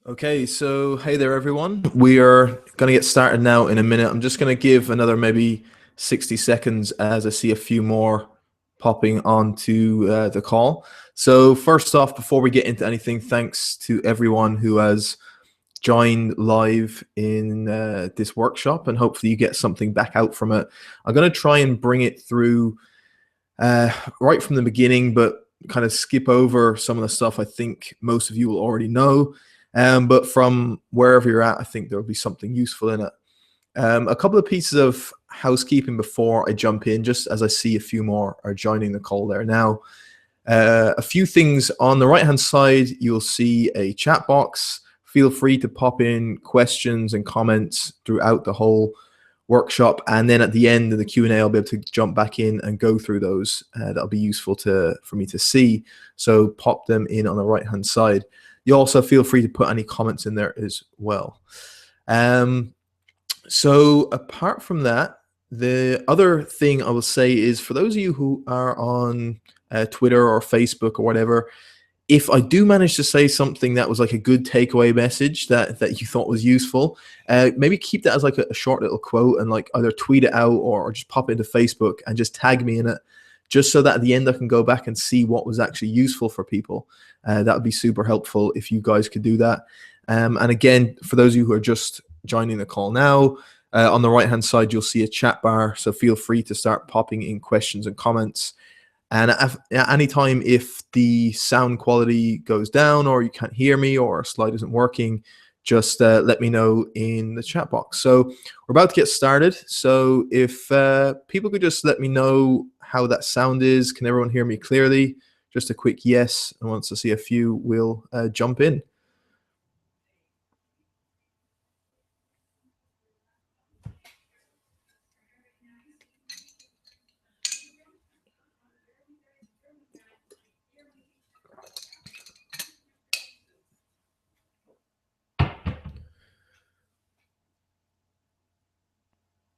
Okay, so hey there, everyone. We are going to get started now in a minute. I'm just going to give another maybe 60 seconds as I see a few more popping onto the call. So, first off, before we get into anything, thanks to everyone who has joined live in this workshop, and hopefully you get something back out from it. I'm going to try and bring it through right from the beginning, but kind of skip over some of the stuff I think most of you will already know. But from wherever you're at, I think there will be something useful in it. A couple of pieces of housekeeping before I jump in, just as I see a few more are joining the call there now. A few things on the right-hand side, you'll see a chat box. Feel free to pop in questions and comments throughout the whole workshop, and then at the end of the Q&A I'll be able to jump back in and go through those. That'll be useful for me to see, so pop them in on the right hand side. You also feel free to put any comments in there as well. So apart from that, the other thing I will say is, for those of you who are on Twitter or Facebook or whatever, if I do manage to say something that was like a good takeaway message that you thought was useful, maybe keep that as like a short little quote and like either tweet it out or just pop it into Facebook and just tag me in it, just so that at the end I can go back and see what was actually useful for people. That would be super helpful if you guys could do that. And again, for those of you who are just joining the call now, on the right hand side you'll see a chat bar, so feel free to start popping in questions and comments. And at any time, if the sound quality goes down or you can't hear me or a slide isn't working, just let me know in the chat box. So we're about to get started. So if people could just let me know how that sound is. Can everyone hear me clearly? Just a quick yes. And once I see a few, we'll jump in.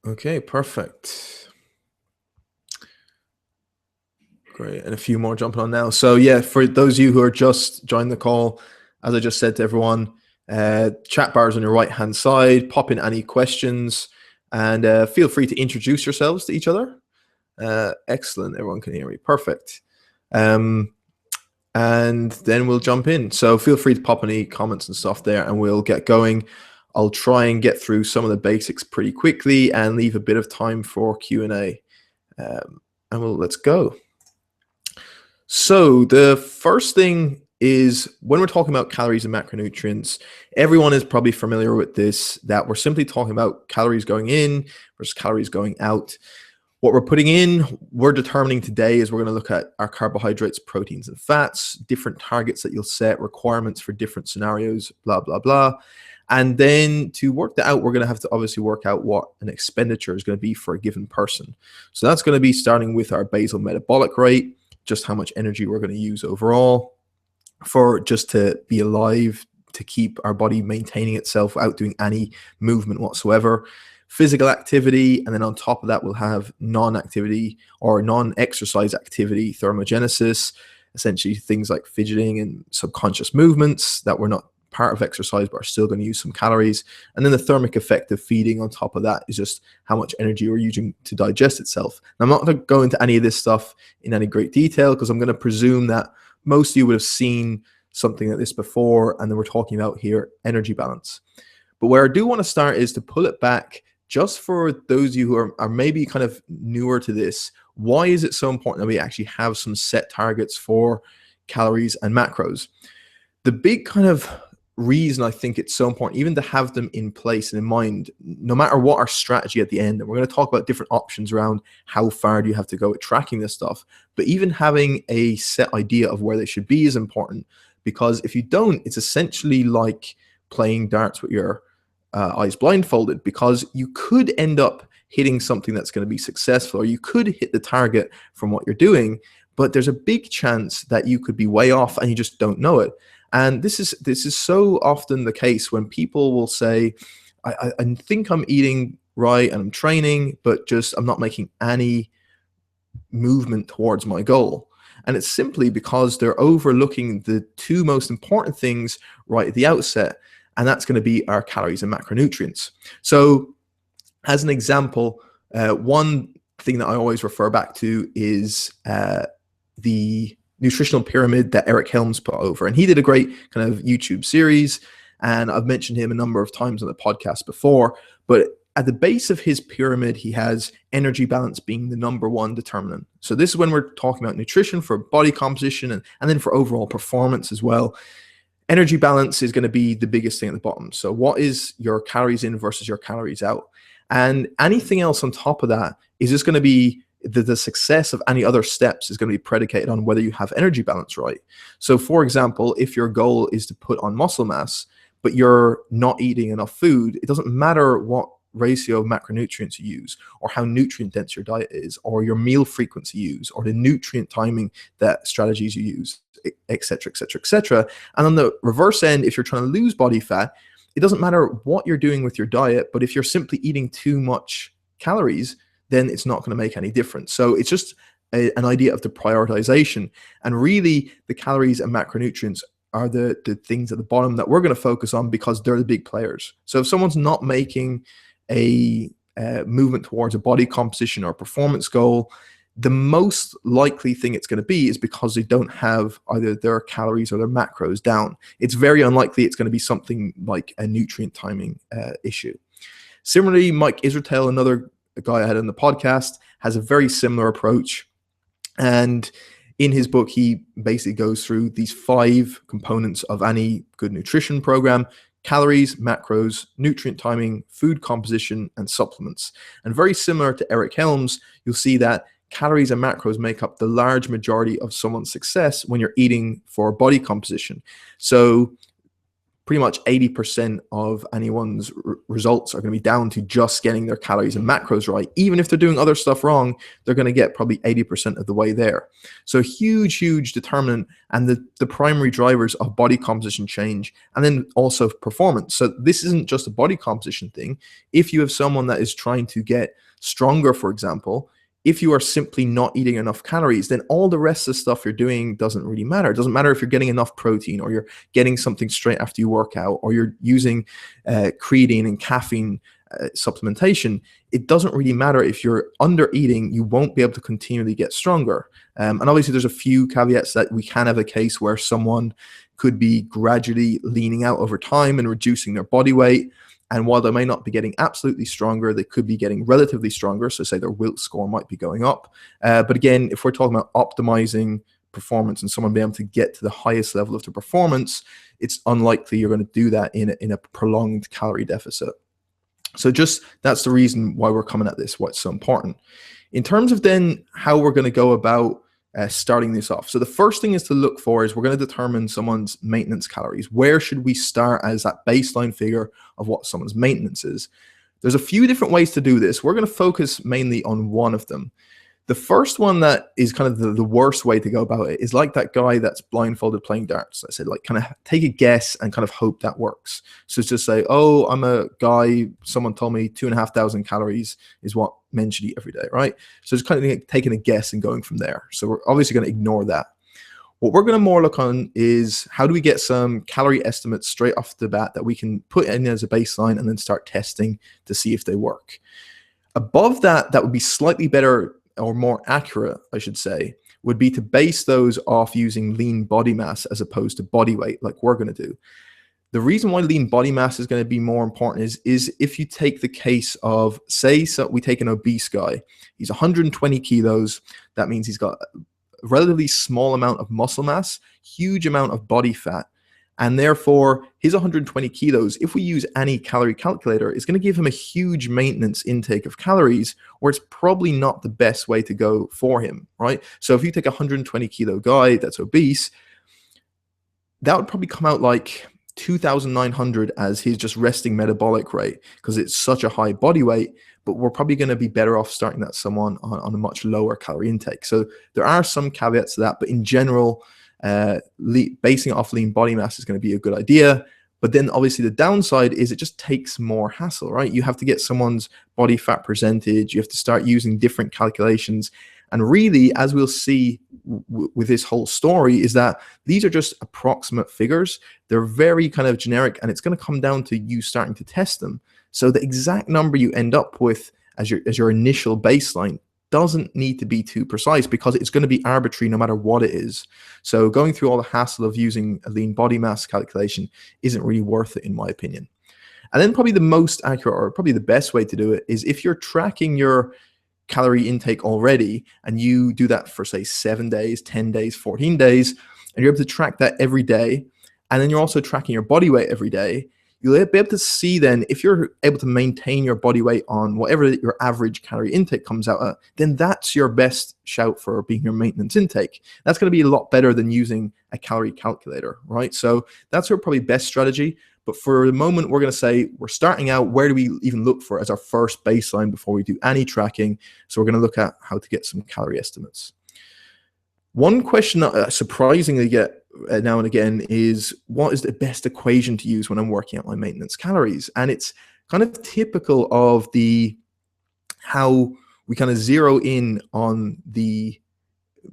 Okay, perfect. Great, and a few more jumping on now. So yeah, for those of you who are just joining the call, as I just said to everyone, chat bars on your right hand side, pop in any questions, and feel free to introduce yourselves to each other. Excellent, everyone can hear me, perfect. And then we'll jump in. So feel free to pop any comments and stuff there and we'll get going. I'll try and get through some of the basics pretty quickly and leave a bit of time for Q&A. Let's go. So the first thing is, when we're talking about calories and macronutrients, everyone is probably familiar with this, that we're simply talking about calories going in versus calories going out. What we're putting in, we're determining today, is we're going to look at our carbohydrates, proteins, and fats, different targets that you'll set, requirements for different scenarios, blah, blah, blah. And then to work that out, we're going to have to obviously work out what an expenditure is going to be for a given person. So that's going to be starting with our basal metabolic rate, just how much energy we're going to use overall for just to be alive, to keep our body maintaining itself without doing any movement whatsoever. Physical activity, and then on top of that we'll have non-activity or non-exercise activity, thermogenesis, essentially things like fidgeting and subconscious movements that were not part of exercise but are still going to use some calories. And then the thermic effect of feeding on top of that is just how much energy we're using to digest itself. Now, I'm not going to go into any of this stuff in any great detail because I'm going to presume that most of you would have seen something like this before, and then we're talking about here energy balance. But where I do want to start is to pull it back just for those of you who are maybe kind of newer to this. Why is it so important that we actually have some set targets for calories and macros? The big kind of reason I think it's so important even to have them in place and in mind, no matter what our strategy at the end, and we're going to talk about different options around how far do you have to go at tracking this stuff, but even having a set idea of where they should be is important, because if you don't, it's essentially like playing darts with your eyes blindfolded, because you could end up hitting something that's going to be successful, or you could hit the target from what you're doing, but there's a big chance that you could be way off and you just don't know it. And this is so often the case when people will say, I think I'm eating right and I'm training, but just I'm not making any movement towards my goal. And it's simply because they're overlooking the two most important things right at the outset, and that's going to be our calories and macronutrients. So as an example, one thing that I always refer back to is the nutritional pyramid that Eric Helms put over. And he did a great kind of YouTube series, and I've mentioned him a number of times on the podcast before. But at the base of his pyramid, he has energy balance being the number one determinant. So this is when we're talking about nutrition for body composition and then for overall performance as well. Energy balance is going to be the biggest thing at the bottom. So what is your calories in versus your calories out? And anything else on top of that is just going to be the success of any other steps is going to be predicated on whether you have energy balance right. So for example, if your goal is to put on muscle mass, but you're not eating enough food, it doesn't matter what ratio of macronutrients you use, or how nutrient dense your diet is, or your meal frequency you use, or the nutrient timing that strategies you use, etc., etc., etc. And on the reverse end, if you're trying to lose body fat, it doesn't matter what you're doing with your diet, but if you're simply eating too much calories, then it's not going to make any difference. So it's just an idea of the prioritization. And really, the calories and macronutrients are the things at the bottom that we're going to focus on because they're the big players. So if someone's not making a movement towards a body composition or performance goal, the most likely thing it's going to be is because they don't have either their calories or their macros down. It's very unlikely it's going to be something like a nutrient timing issue. Similarly, Mike Israetel, another guy I had on the podcast, has a very similar approach. And in his book, he basically goes through these 5 components of any good nutrition program: calories, macros, nutrient timing, food composition, and supplements. And very similar to Eric Helms, you'll see that calories and macros make up the large majority of someone's success when you're eating for body composition. So pretty much 80% of anyone's results are going to be down to just getting their calories and macros right. Even if they're doing other stuff wrong, they're going to get probably 80% of the way there. So huge, huge determinant, and the primary drivers of body composition change, and then also performance. So this isn't just a body composition thing. If you have someone that is trying to get stronger, for example, if you are simply not eating enough calories, then all the rest of the stuff you're doing doesn't really matter. It doesn't matter if you're getting enough protein, or you're getting something straight after you work out, or you're using creatine and caffeine supplementation. It doesn't really matter. If you're under eating, you won't be able to continually get stronger. And obviously there's a few caveats that we can have a case where someone could be gradually leaning out over time and reducing their body weight. And while they may not be getting absolutely stronger, they could be getting relatively stronger. So say their Wilt score might be going up. But again, if we're talking about optimizing performance and someone being able to get to the highest level of the performance, it's unlikely you're going to do that in a prolonged calorie deficit. So just that's the reason why we're coming at this, why it's so important. In terms of then how we're going to go about starting this off. So the first thing is to look for is we're going to determine someone's maintenance calories. Where should we start as that baseline figure of what someone's maintenance is? There's a few different ways to do this. We're going to focus mainly on one of them. The first one that is kind of the worst way to go about it is like that guy that's blindfolded playing darts. I said, like, kind of take a guess and kind of hope that works. So it's just say, oh, I'm a guy, someone told me 2,500 calories is what men should eat every day, right? So it's kind of taking a guess and going from there. So we're obviously going to ignore that. What we're going to more look on is how do we get some calorie estimates straight off the bat that we can put in as a baseline and then start testing to see if they work. Above that, that would be slightly better, or more accurate, I should say, would be to base those off using lean body mass as opposed to body weight like we're going to do. The reason why lean body mass is going to be more important is if you take the case of, say, so we take an obese guy, he's 120 kilos, that means he's got a relatively small amount of muscle mass, huge amount of body fat, and therefore his 120 kilos, if we use any calorie calculator, is going to give him a huge maintenance intake of calories, where it's probably not the best way to go for him, right? So if you take a 120 kilo guy that's obese, that would probably come out like 2,900 as his just resting metabolic rate, because it's such a high body weight. But we're probably going to be better off starting that someone on a much lower calorie intake. So there are some caveats to that, but in general, basing it off lean body mass is going to be a good idea. But then obviously the downside is it just takes more hassle, right? You have to get someone's body fat percentage. You have to start using different calculations. And really, as we'll see with this whole story is that these are just approximate figures. They're very kind of generic, and it's going to come down to you starting to test them. So the exact number you end up with as your initial baseline doesn't need to be too precise, because it's going to be arbitrary no matter what it is. So going through all the hassle of using a lean body mass calculation isn't really worth it, in my opinion. And then probably the most accurate, or probably the best way to do it, is if you're tracking your calorie intake already and you do that for, say, 7 days, 10 days, 14 days, and you're able to track that every day, and then you're also tracking your body weight every day, you'll be able to see then if you're able to maintain your body weight on whatever your average calorie intake comes out at, then that's your best shout for being your maintenance intake. That's going to be a lot better than using a calorie calculator, right? So that's our probably best strategy. But for the moment, we're going to say we're starting out, where do we even look for as our first baseline before we do any tracking? So we're going to look at how to get some calorie estimates. One question that I surprisingly get now and again is, what is the best equation to use when I'm working out my maintenance calories? And it's kind of typical of how we kind of zero in on the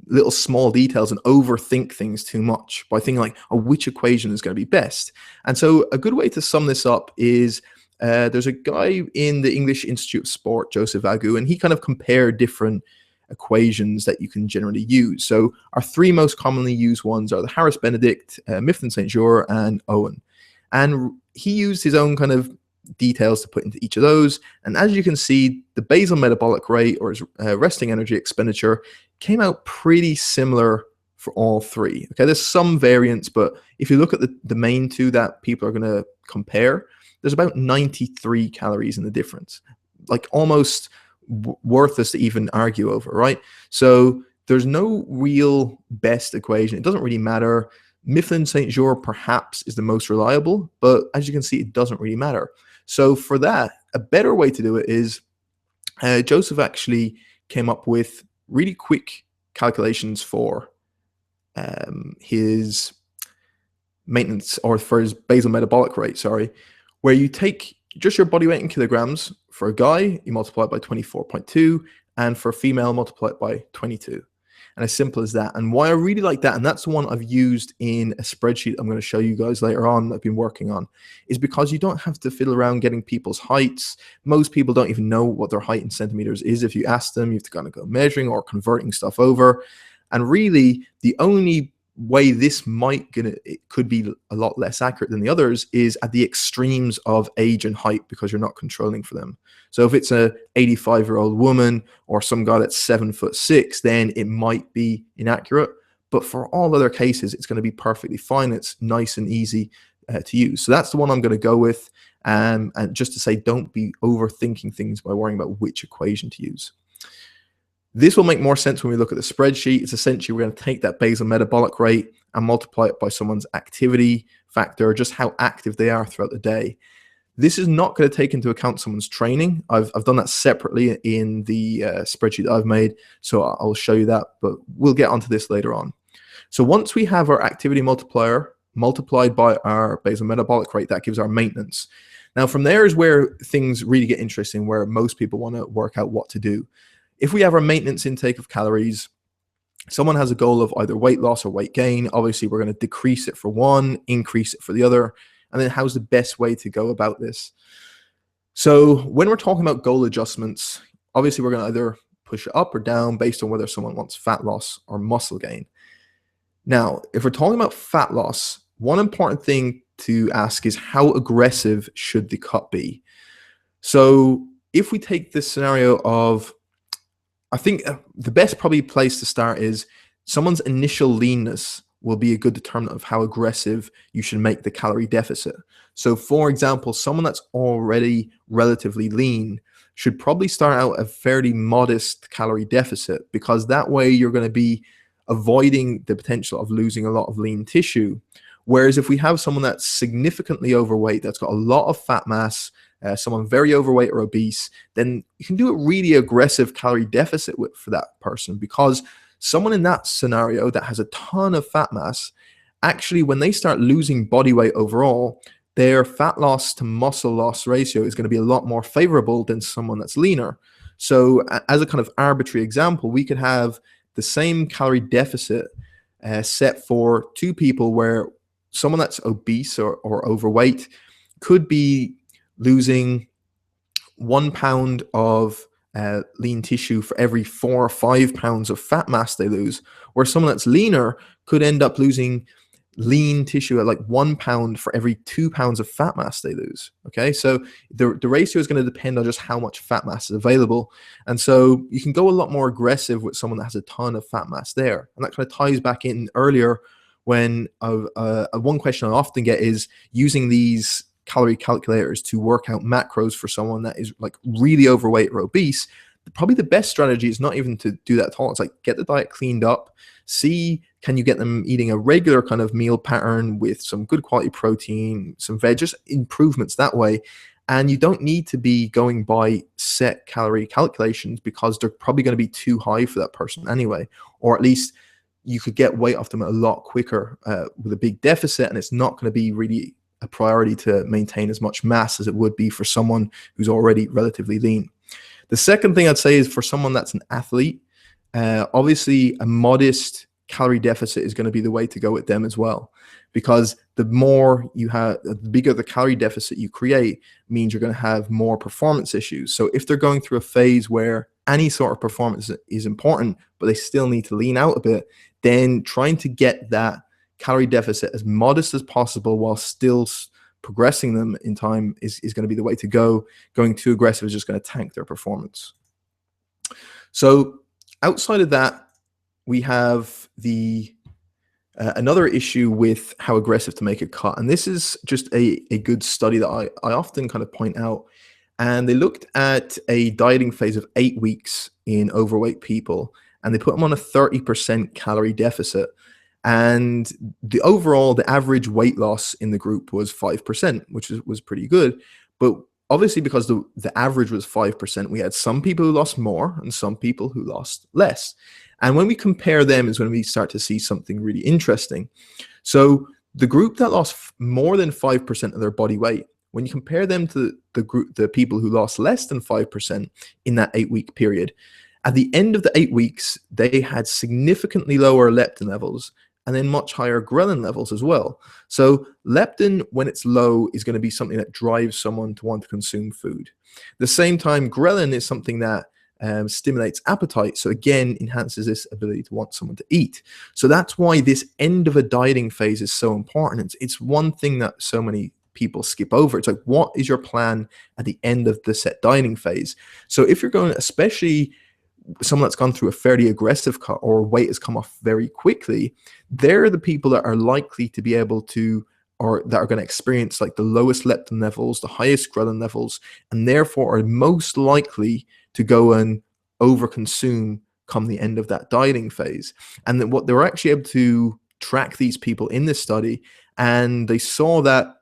little small details and overthink things too much by thinking like, oh, which equation is going to be best? And so a good way to sum this up is there's a guy in the English Institute of Sport, Joseph Agu, and he kind of compared different equations that you can generally use. So our three most commonly used ones are the Harris-Benedict, Mifflin-St. Jean, and Owen. And he used his own kind of details to put into each of those. And as you can see, the basal metabolic rate, or his resting energy expenditure, came out pretty similar for all three. Okay, there's some variance, but if you look at the main two that people are going to compare, there's about 93 calories in the difference, like almost worthless to even argue over, right? So there's no real best equation. It doesn't really matter. Mifflin-St. Jean perhaps is the most reliable, but as you can see, it doesn't really matter. So for that, a better way to do it is Joseph actually came up with really quick calculations for his maintenance, or for his basal metabolic rate, sorry, where you take just your body weight in kilograms. For a guy, you multiply it by 24.2, and for a female, multiply it by 22. And as simple as that. And why I really like that, and that's the one I've used in a spreadsheet I'm going to show you guys later on that I've been working on, is because you don't have to fiddle around getting people's heights. Most people don't even know what their height in centimeters is. If you ask them, you have to kind of go measuring or converting stuff over. And really, the only way this it could be a lot less accurate than the others is at the extremes of age and height, because you're not controlling for them. So if it's a 85-year-old woman or some guy that's 7'6", then it might be inaccurate. But for all other cases, it's going to be perfectly fine. It's nice and easy to use. So that's the one I'm going to go with. And just to say, don't be overthinking things by worrying about which equation to use. This will make more sense when we look at the spreadsheet. It's essentially, we're going to take that basal metabolic rate and multiply it by someone's activity factor, just how active they are throughout the day. This is not going to take into account someone's training. I've done that separately in the spreadsheet that I've made, so I'll show you that, but we'll get onto this later on. So once we have our activity multiplier multiplied by our basal metabolic rate, that gives our maintenance. Now from there is where things really get interesting, where most people want to work out what to do. If we have our maintenance intake of calories, someone has a goal of either weight loss or weight gain. Obviously, we're going to decrease it for one, increase it for the other. And then how's the best way to go about this? So when we're talking about goal adjustments, obviously, we're going to either push it up or down based on whether someone wants fat loss or muscle gain. Now, if we're talking about fat loss, one important thing to ask is, how aggressive should the cut be? So if we take this scenario of, I think the best probably place to start is someone's initial leanness will be a good determinant of how aggressive you should make the calorie deficit. So for example, someone that's already relatively lean should probably start out a fairly modest calorie deficit, because that way you're going to be avoiding the potential of losing a lot of lean tissue. Whereas if we have someone that's significantly overweight, that's got a lot of fat mass, someone very overweight or obese, then you can do a really aggressive calorie deficit for that person, because someone in that scenario that has a ton of fat mass, actually when they start losing body weight overall, their fat loss to muscle loss ratio is going to be a lot more favorable than someone that's leaner. So as a kind of arbitrary example, we could have the same calorie deficit set for two people, where someone that's obese or overweight could be losing 1 pound of lean tissue for every 4 or 5 pounds of fat mass they lose, where someone that's leaner could end up losing lean tissue at like 1 pound for every 2 pounds of fat mass they lose. Okay, so the ratio is going to depend on just how much fat mass is available. And so you can go a lot more aggressive with someone that has a ton of fat mass there. And that kind of ties back in earlier when one question I often get is using these calorie calculators to work out macros for someone that is like really overweight or obese. Probably the best strategy is not even to do that at all. It's like, get the diet cleaned up, see, can you get them eating a regular kind of meal pattern with some good quality protein, some veg, just improvements that way. And you don't need to be going by set calorie calculations, because they're probably going to be too high for that person anyway. Or at least you could get weight off them a lot quicker with a big deficit, and it's not going to be really a priority to maintain as much mass as it would be for someone who's already relatively lean. The second thing I'd say is for someone that's an athlete, obviously a modest calorie deficit is going to be the way to go with them as well, because the more you have, the bigger the calorie deficit you create means you're going to have more performance issues. So if they're going through a phase where any sort of performance is important, but they still need to lean out a bit, then trying to get that calorie deficit as modest as possible while still progressing them in time is going to be the way to go. Going too aggressive is just going to tank their performance. So outside of that, we have the another issue with how aggressive to make a cut. And this is just a good study that I often kind of point out. And they looked at a dieting phase of 8 weeks in overweight people, and they put them on a 30% calorie deficit. And the average weight loss in the group was 5%, which was pretty good. But obviously, because the average was 5%, we had some people who lost more and some people who lost less. And when we compare them is when we start to see something really interesting. So the group that lost more than 5% of their body weight, when you compare them to the people who lost less than 5% in that 8-week period, at the end of the 8 weeks, they had significantly lower leptin levels and then much higher ghrelin levels as well. So leptin, when it's low, is going to be something that drives someone to want to consume food. At the same time, ghrelin is something that stimulates appetite. So again, enhances this ability to want someone to eat. So that's why this end of a dieting phase is so important. It's one thing that so many people skip over. It's like, what is your plan at the end of the set dieting phase? So if you're going, especially someone that's gone through a fairly aggressive cut or weight has come off very quickly, they're the people that are likely to be able to, or that are going to experience like the lowest leptin levels, the highest ghrelin levels, and therefore are most likely to go and overconsume come the end of that dieting phase. And then what they were actually able to track these people in this study, and they saw that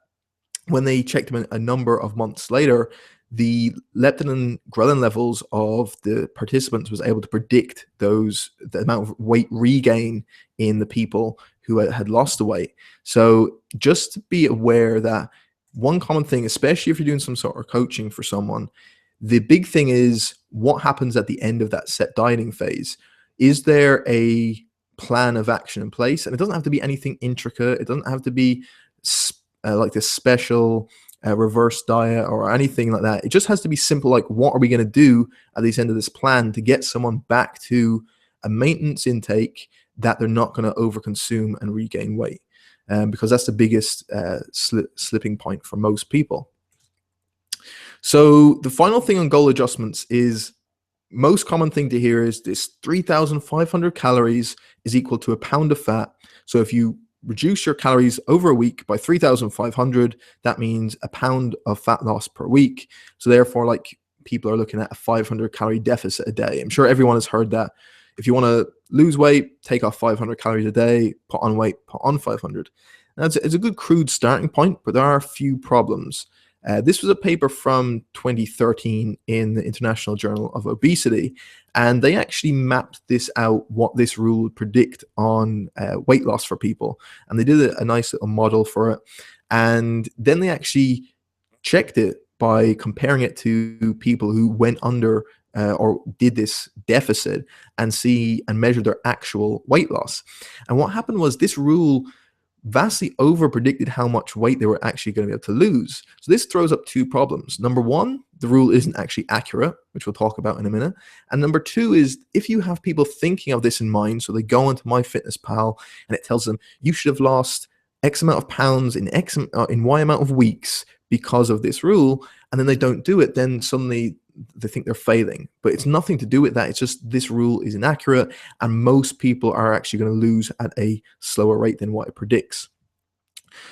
when they checked them a number of months later, the leptin and ghrelin levels of the participants was able to predict the amount of weight regain in the people who had lost the weight. So just be aware that one common thing, especially if you're doing some sort of coaching for someone, the big thing is what happens at the end of that set dieting phase. Is there a plan of action in place? And it doesn't have to be anything intricate. It doesn't have to be like this special reverse diet or anything like that. It just has to be simple, like, what are we going to do at the end of this plan to get someone back to a maintenance intake that they're not going to overconsume and regain weight, because that's the biggest slipping point for most people. So the final thing on goal adjustments is, most common thing to hear is this 3,500 calories is equal to a pound of fat. So if you reduce your calories over a week by 3,500, that means a pound of fat loss per week. So therefore, like, people are looking at a 500 calorie deficit a day. I'm sure everyone has heard that. If you want to lose weight, take off 500 calories a day, put on weight, put on 500. Now, it's a good crude starting point, but there are a few problems. This was a paper from 2013 in the International Journal of Obesity, and they actually mapped this out, what this rule would predict on weight loss for people. And they did a nice little model for it. And then they actually checked it by comparing it to people who went under or did this deficit and see and measure their actual weight loss. And what happened was this rule vastly over predicted how much weight they were actually going to be able to lose. So this throws up two problems. Number one, the rule isn't actually accurate, which we'll talk about in a minute. And number two is if you have people thinking of this in mind, so they go into MyFitnessPal and it tells them you should have lost X amount of pounds in in Y amount of weeks because of this rule, and then they don't do it, then suddenly they think they're failing. But it's nothing to do with that. It's just this rule is inaccurate, and most people are actually going to lose at a slower rate than what it predicts.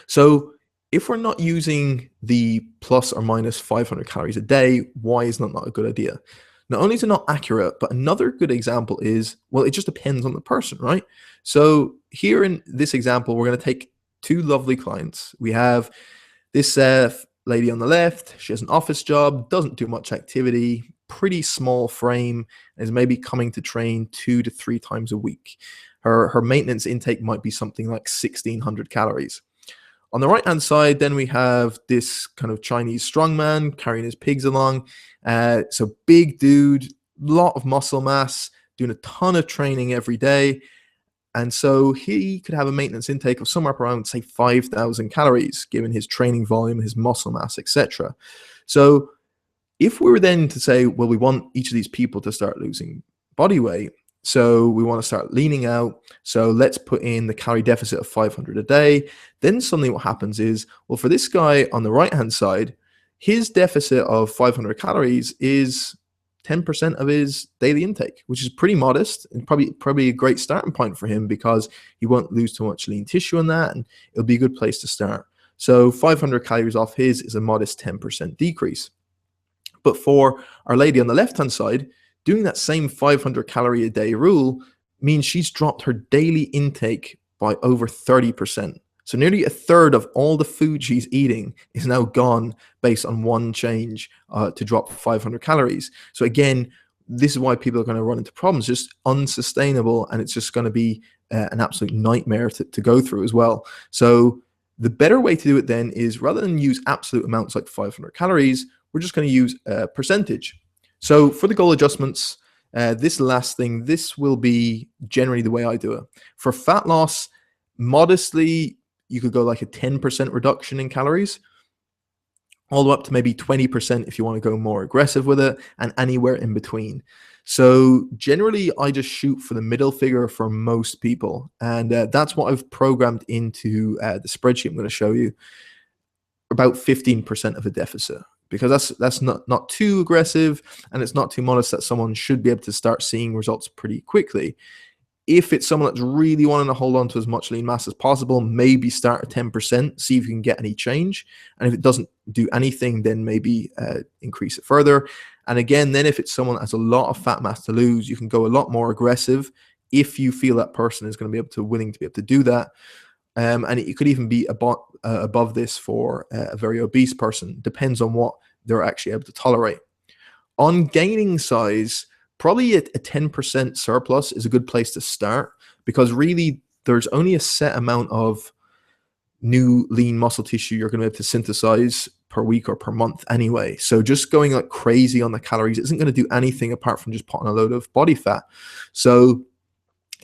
So if we're not using the plus or minus 500 calories a day, why is that not a good idea? Not only is it not accurate, but another good example is, well, it just depends on the person, right? So here in this example, we're going to take two lovely clients. We have this lady on the left. She has an office job, doesn't do much activity, pretty small frame, is maybe coming to train 2 to 3 times a week. Her maintenance intake might be something like 1,600 calories. On the right-hand side, then we have this kind of Chinese strongman carrying his pigs along. So big dude, lot of muscle mass, doing a ton of training every day. And so he could have a maintenance intake of somewhere around, say, 5,000 calories, given his training volume, his muscle mass, etc. So if we were then to say, well, we want each of these people to start losing body weight, so we want to start leaning out, so let's put in the calorie deficit of 500 a day, then suddenly what happens is, well, for this guy on the right-hand side, his deficit of 500 calories is 10% of his daily intake, which is pretty modest and probably a great starting point for him because he won't lose too much lean tissue on that, and it'll be a good place to start. So 500 calories off his is a modest 10% decrease. But for our lady on the left-hand side, doing that same 500 calorie a day rule means she's dropped her daily intake by over 30%. So nearly a third of all the food she's eating is now gone based on one change to drop 500 calories. So again, this is why people are going to run into problems, just unsustainable, and it's just going to be an absolute nightmare to go through as well. So the better way to do it then is, rather than use absolute amounts like 500 calories, we're just going to use a percentage. So for the goal adjustments, this last thing, this will be generally the way I do it. For fat loss, modestly, you could go like a 10% reduction in calories, all the way up to maybe 20% if you want to go more aggressive with it, and anywhere in between. So generally, I just shoot for the middle figure for most people, and that's what I've programmed into the spreadsheet I'm going to show you, about 15% of a deficit, because that's not too aggressive, and it's not too modest that someone should be able to start seeing results pretty quickly. If it's someone that's really wanting to hold on to as much lean mass as possible, maybe start at 10%, see if you can get any change. And if it doesn't do anything, then maybe increase it further. And again, then if it's someone that has a lot of fat mass to lose, you can go a lot more aggressive if you feel that person is going to be willing to be able to do that. And it could even be above this for a very obese person. Depends on what they're actually able to tolerate. On gaining size, probably a 10% surplus is a good place to start, because really there's only a set amount of new lean muscle tissue you're going to be able to synthesize per week or per month anyway. So just going like crazy on the calories isn't going to do anything apart from just putting a load of body fat. So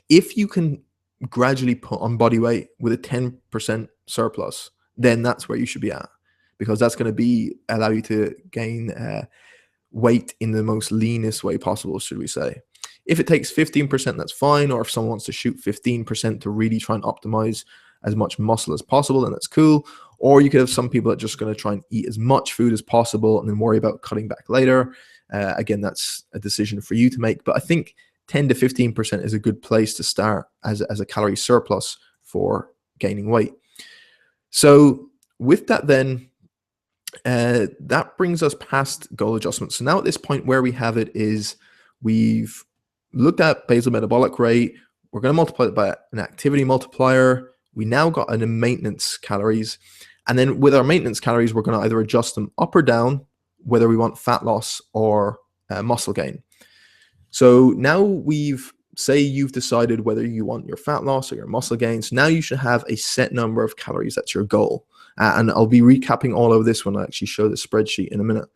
if you can gradually put on body weight with a 10% surplus, then that's where you should be at, because that's going to allow you to gain weight in the most leanest way possible, should we say. If it takes 15%, that's fine. Or if someone wants to shoot 15% to really try and optimize as much muscle as possible, then that's cool. Or you could have some people that are just going to try and eat as much food as possible and then worry about cutting back later. Again, that's a decision for you to make. But I think 10 to 15% is a good place to start as a calorie surplus for gaining weight. So with that then, that brings us past goal adjustments. So now at this point where we have it is, we've looked at basal metabolic rate. We're going to multiply it by an activity multiplier. We now got a maintenance calories. And then with our maintenance calories, we're going to either adjust them up or down, whether we want fat loss or muscle gain. So now say you've decided whether you want your fat loss or your muscle gain. So now you should have a set number of calories. That's your goal. And I'll be recapping all of this when I actually show the spreadsheet in a minute.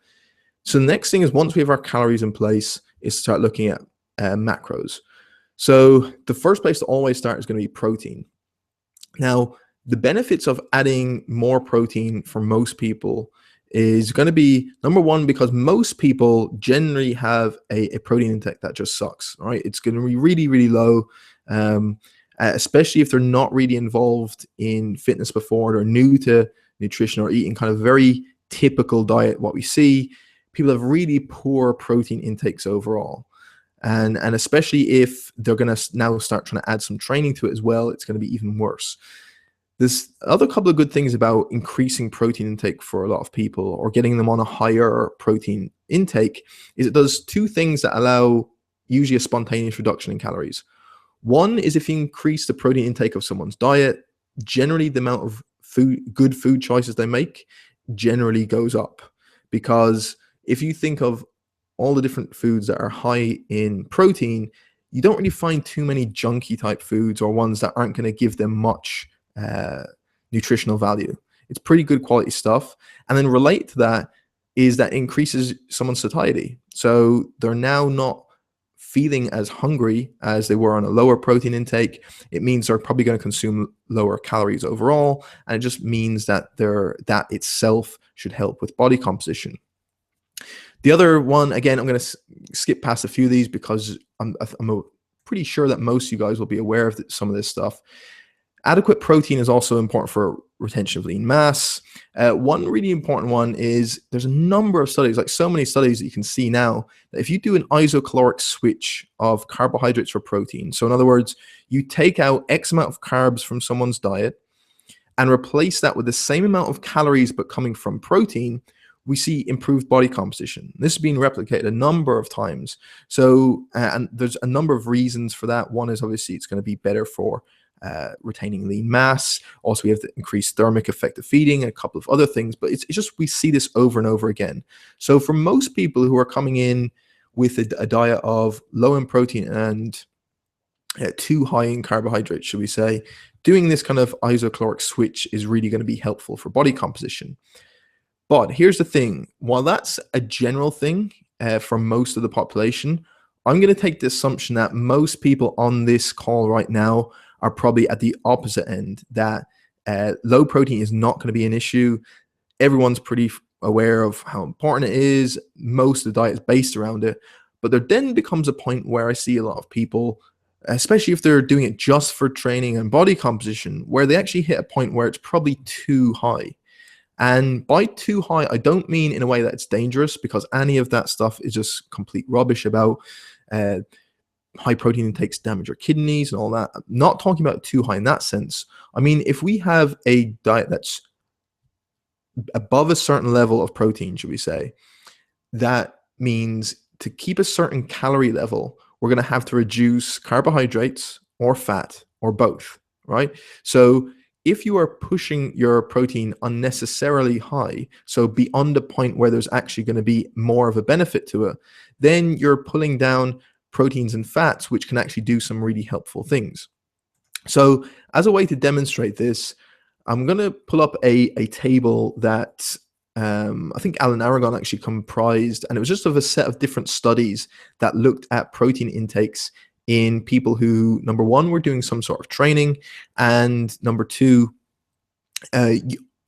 So the next thing is, once we have our calories in place, is to start looking at macros. So the first place to always start is going to be protein. Now, the benefits of adding more protein for most people is going to be, number one, because most people generally have a protein intake that just sucks, right? It's going to be really, really low, especially if they're not really involved in fitness before, they're new to nutrition or eating kind of very typical diet. What we see, people have really poor protein intakes overall. And especially if they're going to now start trying to add some training to it as well, it's going to be even worse. There's other couple of good things about increasing protein intake for a lot of people, or getting them on a higher protein intake, is it does two things that allow usually a spontaneous reduction in calories. One is if you increase the protein intake of someone's diet, generally the amount of good food choices they make generally goes up. Because if you think of all the different foods that are high in protein, you don't really find too many junky type foods or ones that aren't going to give them much nutritional value. It's pretty good quality stuff. And then related to that is that increases someone's satiety. So they're now not feeling as hungry as they were on a lower protein intake. It means they're probably going to consume lower calories overall. And it just means that that itself should help with body composition. The other one, again, I'm going to skip past a few of these because I'm pretty sure that most of you guys will be aware of some of this stuff. Adequate protein is also important for retention of lean mass. One really important one is there's a number of studies, like so many studies that you can see now, that if you do an isocaloric switch of carbohydrates for protein, so in other words, you take out X amount of carbs from someone's diet and replace that with the same amount of calories but coming from protein, we see improved body composition. This has been replicated a number of times. So, and there's a number of reasons for that. One is obviously it's going to be better for retaining lean mass. Also, we have the increased thermic effect of feeding and a couple of other things, but it's just we see this over and over again. So for most people who are coming in with a diet of low in protein and too high in carbohydrates, should we say, doing this kind of isocaloric switch is really going to be helpful for body composition. But here's the thing, while that's a general thing for most of the population, I'm going to take the assumption that most people on this call right now are probably at the opposite end, that low protein is not going to be an issue. Everyone's pretty aware of how important it is. Most of the diet is based around it. But there then becomes a point where I see a lot of people, especially if they're doing it just for training and body composition, where they actually hit a point where it's probably too high. And by too high, I don't mean in a way that it's dangerous, because any of that stuff is just complete rubbish about high protein intakes damage your kidneys and all that. I'm not talking about too high in that sense. I mean, if we have a diet that's above a certain level of protein, should we say, that means to keep a certain calorie level, we're going to have to reduce carbohydrates or fat or both, right? So if you are pushing your protein unnecessarily high, so beyond the point where there's actually going to be more of a benefit to it, then you're pulling down proteins and fats, which can actually do some really helpful things. So as a way to demonstrate this, I'm going to pull up a table that I think Alan Aragon actually comprised, and it was just of a set of different studies that looked at protein intakes in people who, number one, were doing some sort of training, and number two,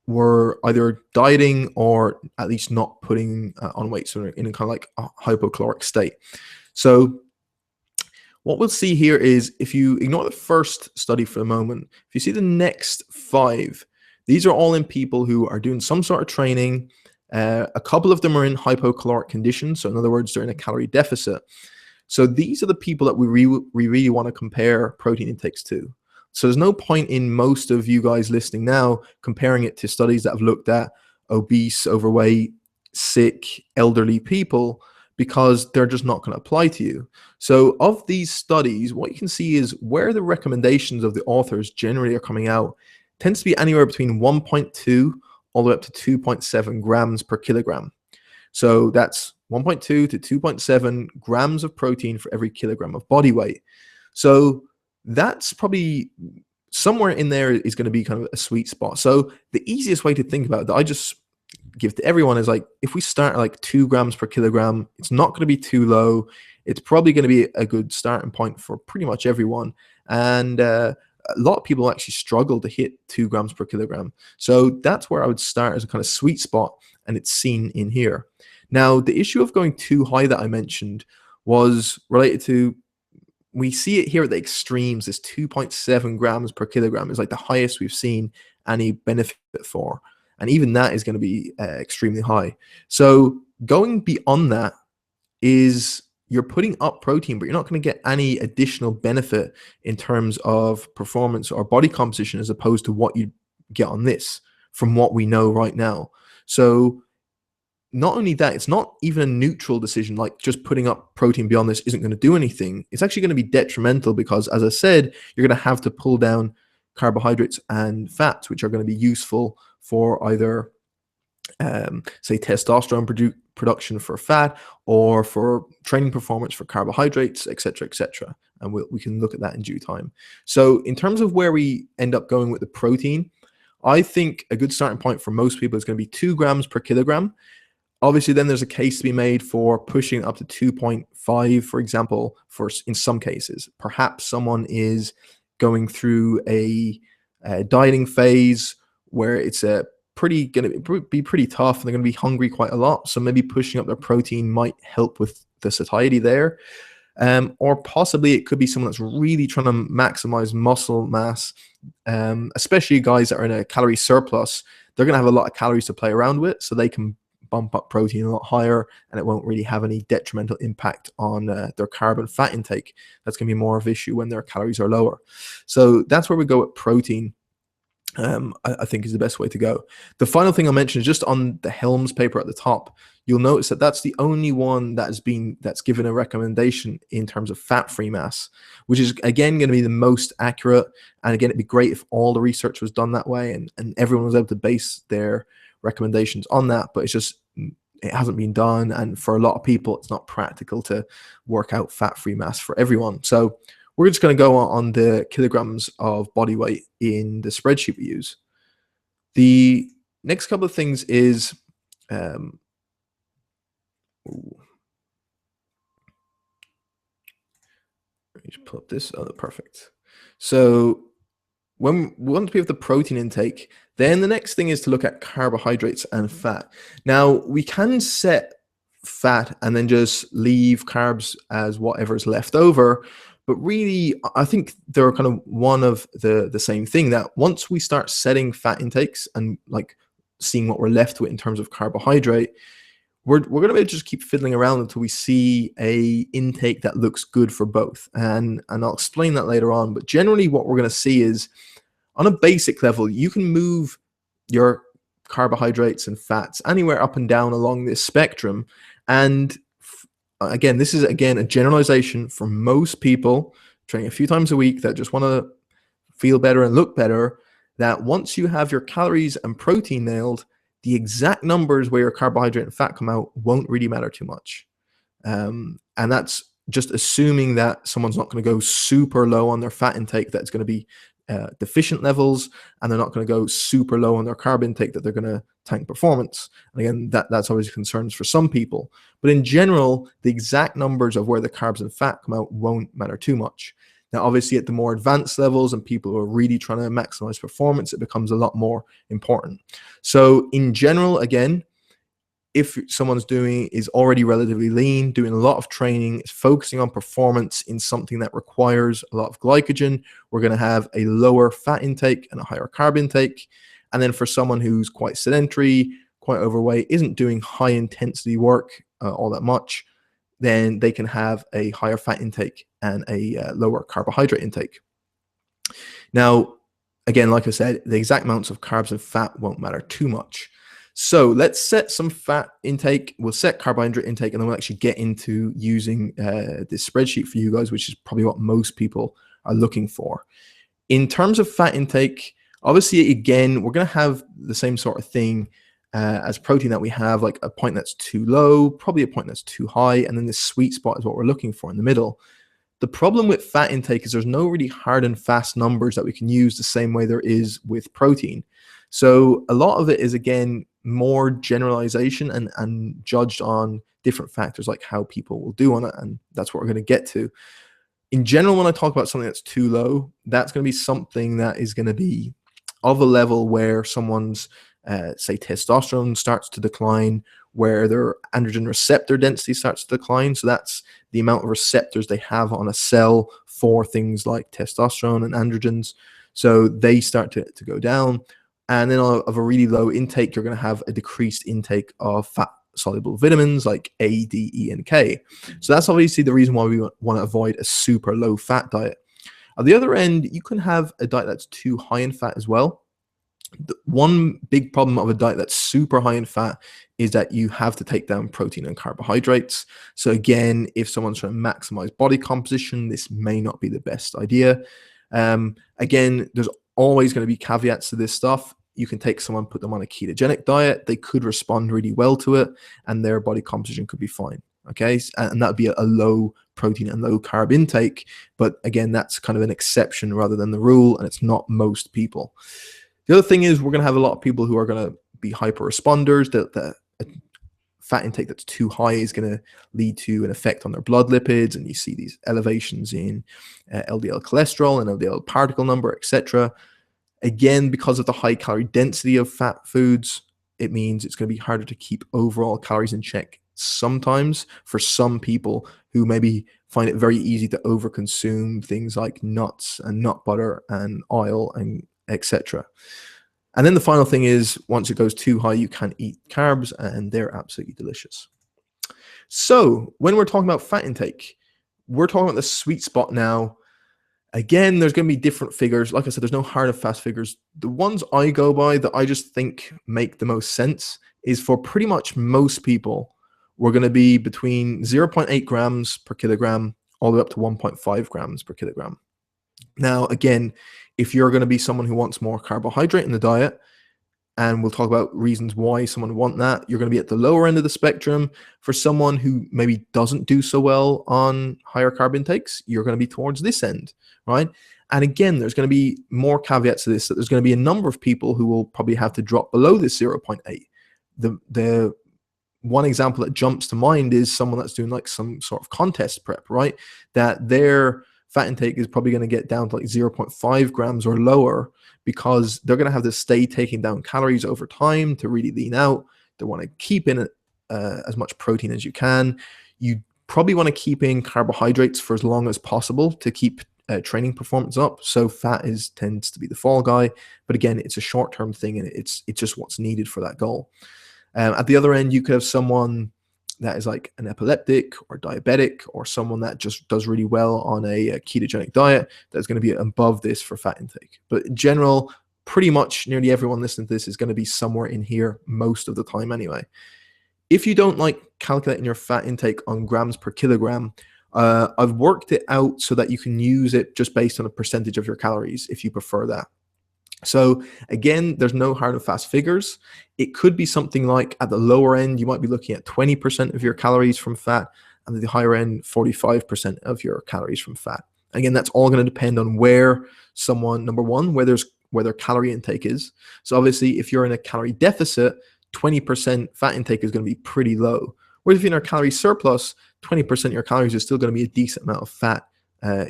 were either dieting or at least not putting on weight, so in a kind of like a hypocaloric state. So what we'll see here is, if you ignore the first study for the moment, if you see the next 5, these are all in people who are doing some sort of training. A couple of them are in hypocaloric conditions. So in other words, they're in a calorie deficit. So these are the people that we really want to compare protein intakes to. So there's no point in most of you guys listening now comparing it to studies that have looked at obese, overweight, sick, elderly people, because they're just not going to apply to you. So of these studies, what you can see is where the recommendations of the authors generally are coming out tends to be anywhere between 1.2 all the way up to 2.7 grams per kilogram. So that's 1.2 to 2.7 grams of protein for every kilogram of body weight. So that's probably somewhere in there is going to be kind of a sweet spot. So the easiest way to think about it that I just give to everyone is, like, if we start at like 2 grams per kilogram, it's not going to be too low. it's probably going to be a good starting point for pretty much everyone. And a lot of people actually struggle to hit 2 grams per kilogram. So that's where I would start as a kind of sweet spot, and it's seen in here. Now, the issue of going too high that I mentioned was related to, we see it here at the extremes. This 2.7 grams per kilogram is like the highest we've seen any benefit for. And even that is going to be extremely high. So going beyond that is you're putting up protein, but you're not going to get any additional benefit in terms of performance or body composition as opposed to what you get on this from what we know right now. So not only that, it's not even a neutral decision, like just putting up protein beyond this isn't going to do anything. It's actually going to be detrimental because, as I said, you're going to have to pull down carbohydrates and fats, which are going to be useful for either, say, testosterone production for fat, or for training performance for carbohydrates, etc., etc. And we can look at that in due time. So in terms of where we end up going with the protein, I think a good starting point for most people is going to be 2 grams per kilogram. Obviously, then there's a case to be made for pushing up to 2.5, for example, in some cases. Perhaps someone is going through a dieting phase where it's going to be pretty tough, and they're going to be hungry quite a lot. So maybe pushing up their protein might help with the satiety there. Or possibly it could be someone that's really trying to maximize muscle mass, especially guys that are in a calorie surplus. They're going to have a lot of calories to play around with, so they can bump up protein a lot higher, and it won't really have any detrimental impact on their carb and fat intake. That's going to be more of an issue when their calories are lower. So that's where we go with protein. I think is the best way to go. The final thing I'll mention is just on the Helms paper at the top. You'll notice that that's the only one that's given a recommendation in terms of fat-free mass, which is again going to be the most accurate. And again, it'd be great if all the research was done that way and everyone was able to base their recommendations on that. But it's just, it hasn't been done, and for a lot of people, it's not practical to work out fat-free mass for everyone. So we're just going to go on the kilograms of body weight in the spreadsheet we use. The next couple of things is, let me just pull up this. Oh, perfect. So once we have the protein intake, then the next thing is to look at carbohydrates and fat. Now, we can set fat and then just leave carbs as whatever's left over. But really, I think they're kind of one of the same thing, that once we start setting fat intakes and like seeing what we're left with in terms of carbohydrate, we're going to be able to just keep fiddling around until we see a intake that looks good for both. And I'll explain that later on. But generally, what we're going to see is, on a basic level, you can move your carbohydrates and fats anywhere up and down along this spectrum. And again, this is a generalization for most people training a few times a week that just want to feel better and look better, that once you have your calories and protein nailed, the exact numbers where your carbohydrate and fat come out won't really matter too much. And that's just assuming that someone's not going to go super low on their fat intake, that's going to be deficient levels, and they're not going to go super low on their carb intake that they're going to tank performance. And again, that's always concerns for some people. But in general, the exact numbers of where the carbs and fat come out won't matter too much. Now, obviously, at the more advanced levels and people who are really trying to maximize performance, it becomes a lot more important. So in general, again, if someone's is already relatively lean, doing a lot of training, is focusing on performance in something that requires a lot of glycogen, we're going to have a lower fat intake and a higher carb intake. And then for someone who's quite sedentary, quite overweight, isn't doing high intensity work all that much, then they can have a higher fat intake and a lower carbohydrate intake. Now, again, like I said, the exact amounts of carbs and fat won't matter too much. So let's set some fat intake, we'll set carbohydrate intake, and then we'll actually get into using this spreadsheet for you guys, which is probably what most people are looking for. In terms of fat intake, obviously, again, we're going to have the same sort of thing as protein, that we have like a point that's too low, probably a point that's too high, and then the sweet spot is what we're looking for in the middle. The problem with fat intake is there's no really hard and fast numbers that we can use the same way there is with protein. So a lot of it is, again, more generalization and judged on different factors like how people will do on it. And that's what we're going to get to. In general, when I talk about something that's too low, that's going to be something that is going to be of a level where someone's, say, testosterone starts to decline, where their androgen receptor density starts to decline. So that's the amount of receptors they have on a cell for things like testosterone and androgens. So they start to go down. And then of a really low intake, you're going to have a decreased intake of fat soluble vitamins like A, D, E, and K. So that's obviously the reason why we want to avoid a super low fat diet. At the other end, you can have a diet that's too high in fat as well. The one big problem of a diet that's super high in fat is that you have to take down protein and carbohydrates. So again, if someone's trying to maximize body composition, this may not be the best idea. Again, there's always going to be caveats to this stuff. You can take someone, put them on a ketogenic diet. They could respond really well to it, and their body composition could be fine. Okay, and that would be a low protein and low carb intake. But again, that's kind of an exception rather than the rule, and it's not most people. The other thing is we're going to have a lot of people who are going to be hyper responders. The fat intake that's too high is going to lead to an effect on their blood lipids, and you see these elevations in LDL cholesterol and LDL particle number, etc. Again, because of the high calorie density of fat foods, it means it's going to be harder to keep overall calories in check sometimes for some people who maybe find it very easy to overconsume things like nuts and nut butter and oil and etc. And then the final thing is, once it goes too high, you can eat carbs, and they're absolutely delicious. So when we're talking about fat intake, we're talking about the sweet spot now. Again, there's going to be different figures. Like I said, there's no hard and fast figures. The ones I go by that I just think make the most sense is for pretty much most people, we're going to be between 0.8 grams per kilogram all the way up to 1.5 grams per kilogram. Now, again, if you're going to be someone who wants more carbohydrate in the diet, and we'll talk about reasons why someone would want that, you're going to be at the lower end of the spectrum. For someone who maybe doesn't do so well on higher carb intakes, you're going to be towards this end, right? And again, there's going to be more caveats to this, that there's going to be a number of people who will probably have to drop below this 0.8. The one example that jumps to mind is someone that's doing like some sort of contest prep, right? That their fat intake is probably going to get down to like 0.5 grams or lower, because they're going to have to stay taking down calories over time to really lean out. They want to keep in as much protein as you can. You probably want to keep in carbohydrates for as long as possible to keep training performance up. So fat tends to be the fall guy. But again, it's a short-term thing, and it's just what's needed for that goal. At the other end, you could have someone that is like an epileptic or diabetic, or someone that just does really well on a ketogenic diet that's going to be above this for fat intake. But in general, pretty much nearly everyone listening to this is going to be somewhere in here most of the time anyway. If you don't like calculating your fat intake on grams per kilogram, I've worked it out so that you can use it just based on a percentage of your calories if you prefer that. So again, there's no hard and fast figures. It could be something like at the lower end, you might be looking at 20% of your calories from fat, and at the higher end, 45% of your calories from fat. Again, that's all going to depend on where someone, number one, where their calorie intake is. So obviously, if you're in a calorie deficit, 20% fat intake is going to be pretty low. Whereas if you're in a calorie surplus, 20% of your calories is still going to be a decent amount of fat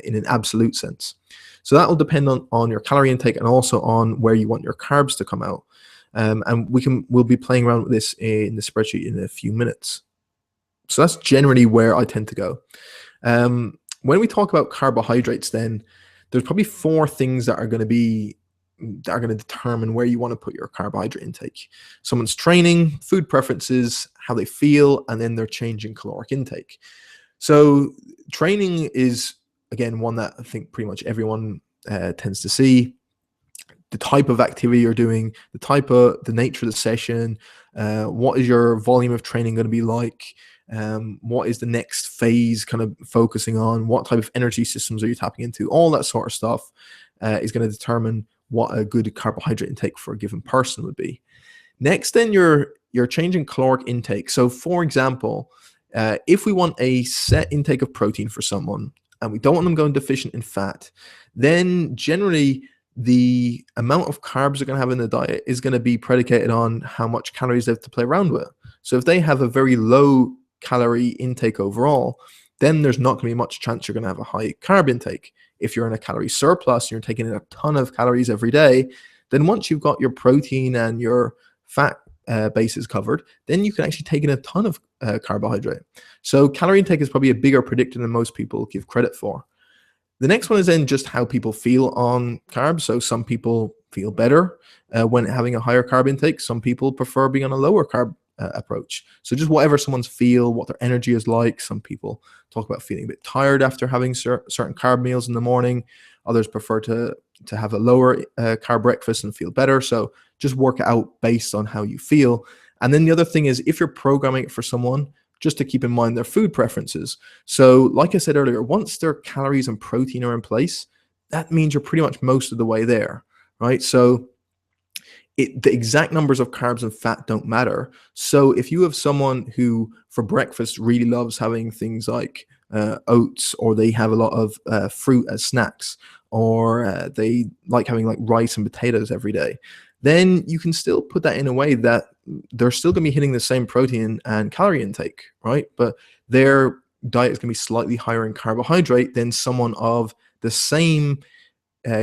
in an absolute sense. So that will depend on your calorie intake and also on where you want your carbs to come out. And we'll be playing around with this in the spreadsheet in a few minutes. So that's generally where I tend to go. When we talk about carbohydrates, then there's probably four things that are going to determine where you want to put your carbohydrate intake. Someone's training, food preferences, how they feel, and then their change in caloric intake. So training is, again, one that I think pretty much everyone tends to see. The type of activity you're doing, the nature of the session, what is your volume of training going to be like, what is the next phase kind of focusing on, what type of energy systems are you tapping into, all that sort of stuff is going to determine what a good carbohydrate intake for a given person would be. Next, then you're changing caloric intake. So for example, if we want a set intake of protein for someone, and we don't want them going deficient in fat, then generally the amount of carbs they're going to have in the diet is going to be predicated on how much calories they have to play around with. So if they have a very low calorie intake overall, then there's not going to be much chance you're going to have a high carb intake. If you're in a calorie surplus, you're taking in a ton of calories every day, then once you've got your protein and your fat bases covered, then you can actually take in a ton of carbohydrate. So calorie intake is probably a bigger predictor than most people give credit for. The next one is then just how people feel on carbs. So some people feel better when having a higher carb intake. Some people prefer being on a lower carb approach. So just whatever someone's feel, what their energy is like. Some people talk about feeling a bit tired after having certain carb meals in the morning. Others prefer to have a lower carb breakfast and feel better. So just work it out based on how you feel. And then the other thing is, if you're programming it for someone, just to keep in mind their food preferences. So like I said earlier, once their calories and protein are in place, that means you're pretty much most of the way there, right? So the exact numbers of carbs and fat don't matter. So if you have someone who for breakfast really loves having things like oats, or they have a lot of fruit as snacks, or they like having like rice and potatoes every day, then you can still put that in a way that they're still going to be hitting the same protein and calorie intake, right? But their diet is going to be slightly higher in carbohydrate than someone of the same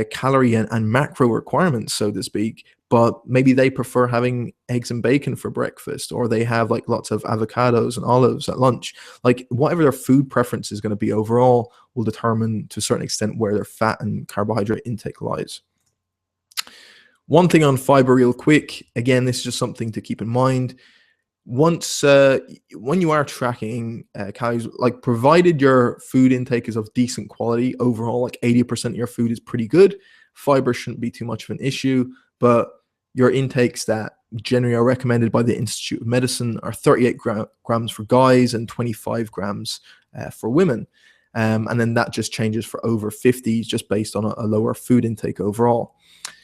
calorie and macro requirements, so to speak, but maybe they prefer having eggs and bacon for breakfast, or they have like lots of avocados and olives at lunch. Like whatever their food preference is going to be overall will determine to a certain extent where their fat and carbohydrate intake lies. One thing on fiber real quick, again, this is just something to keep in mind. Once when you are tracking calories, like provided your food intake is of decent quality overall, like 80% of your food is pretty good, fiber shouldn't be too much of an issue. But your intakes that generally are recommended by the Institute of Medicine are 38 grams for guys and 25 grams for women. And then that just changes for over 50s just based on a lower food intake overall.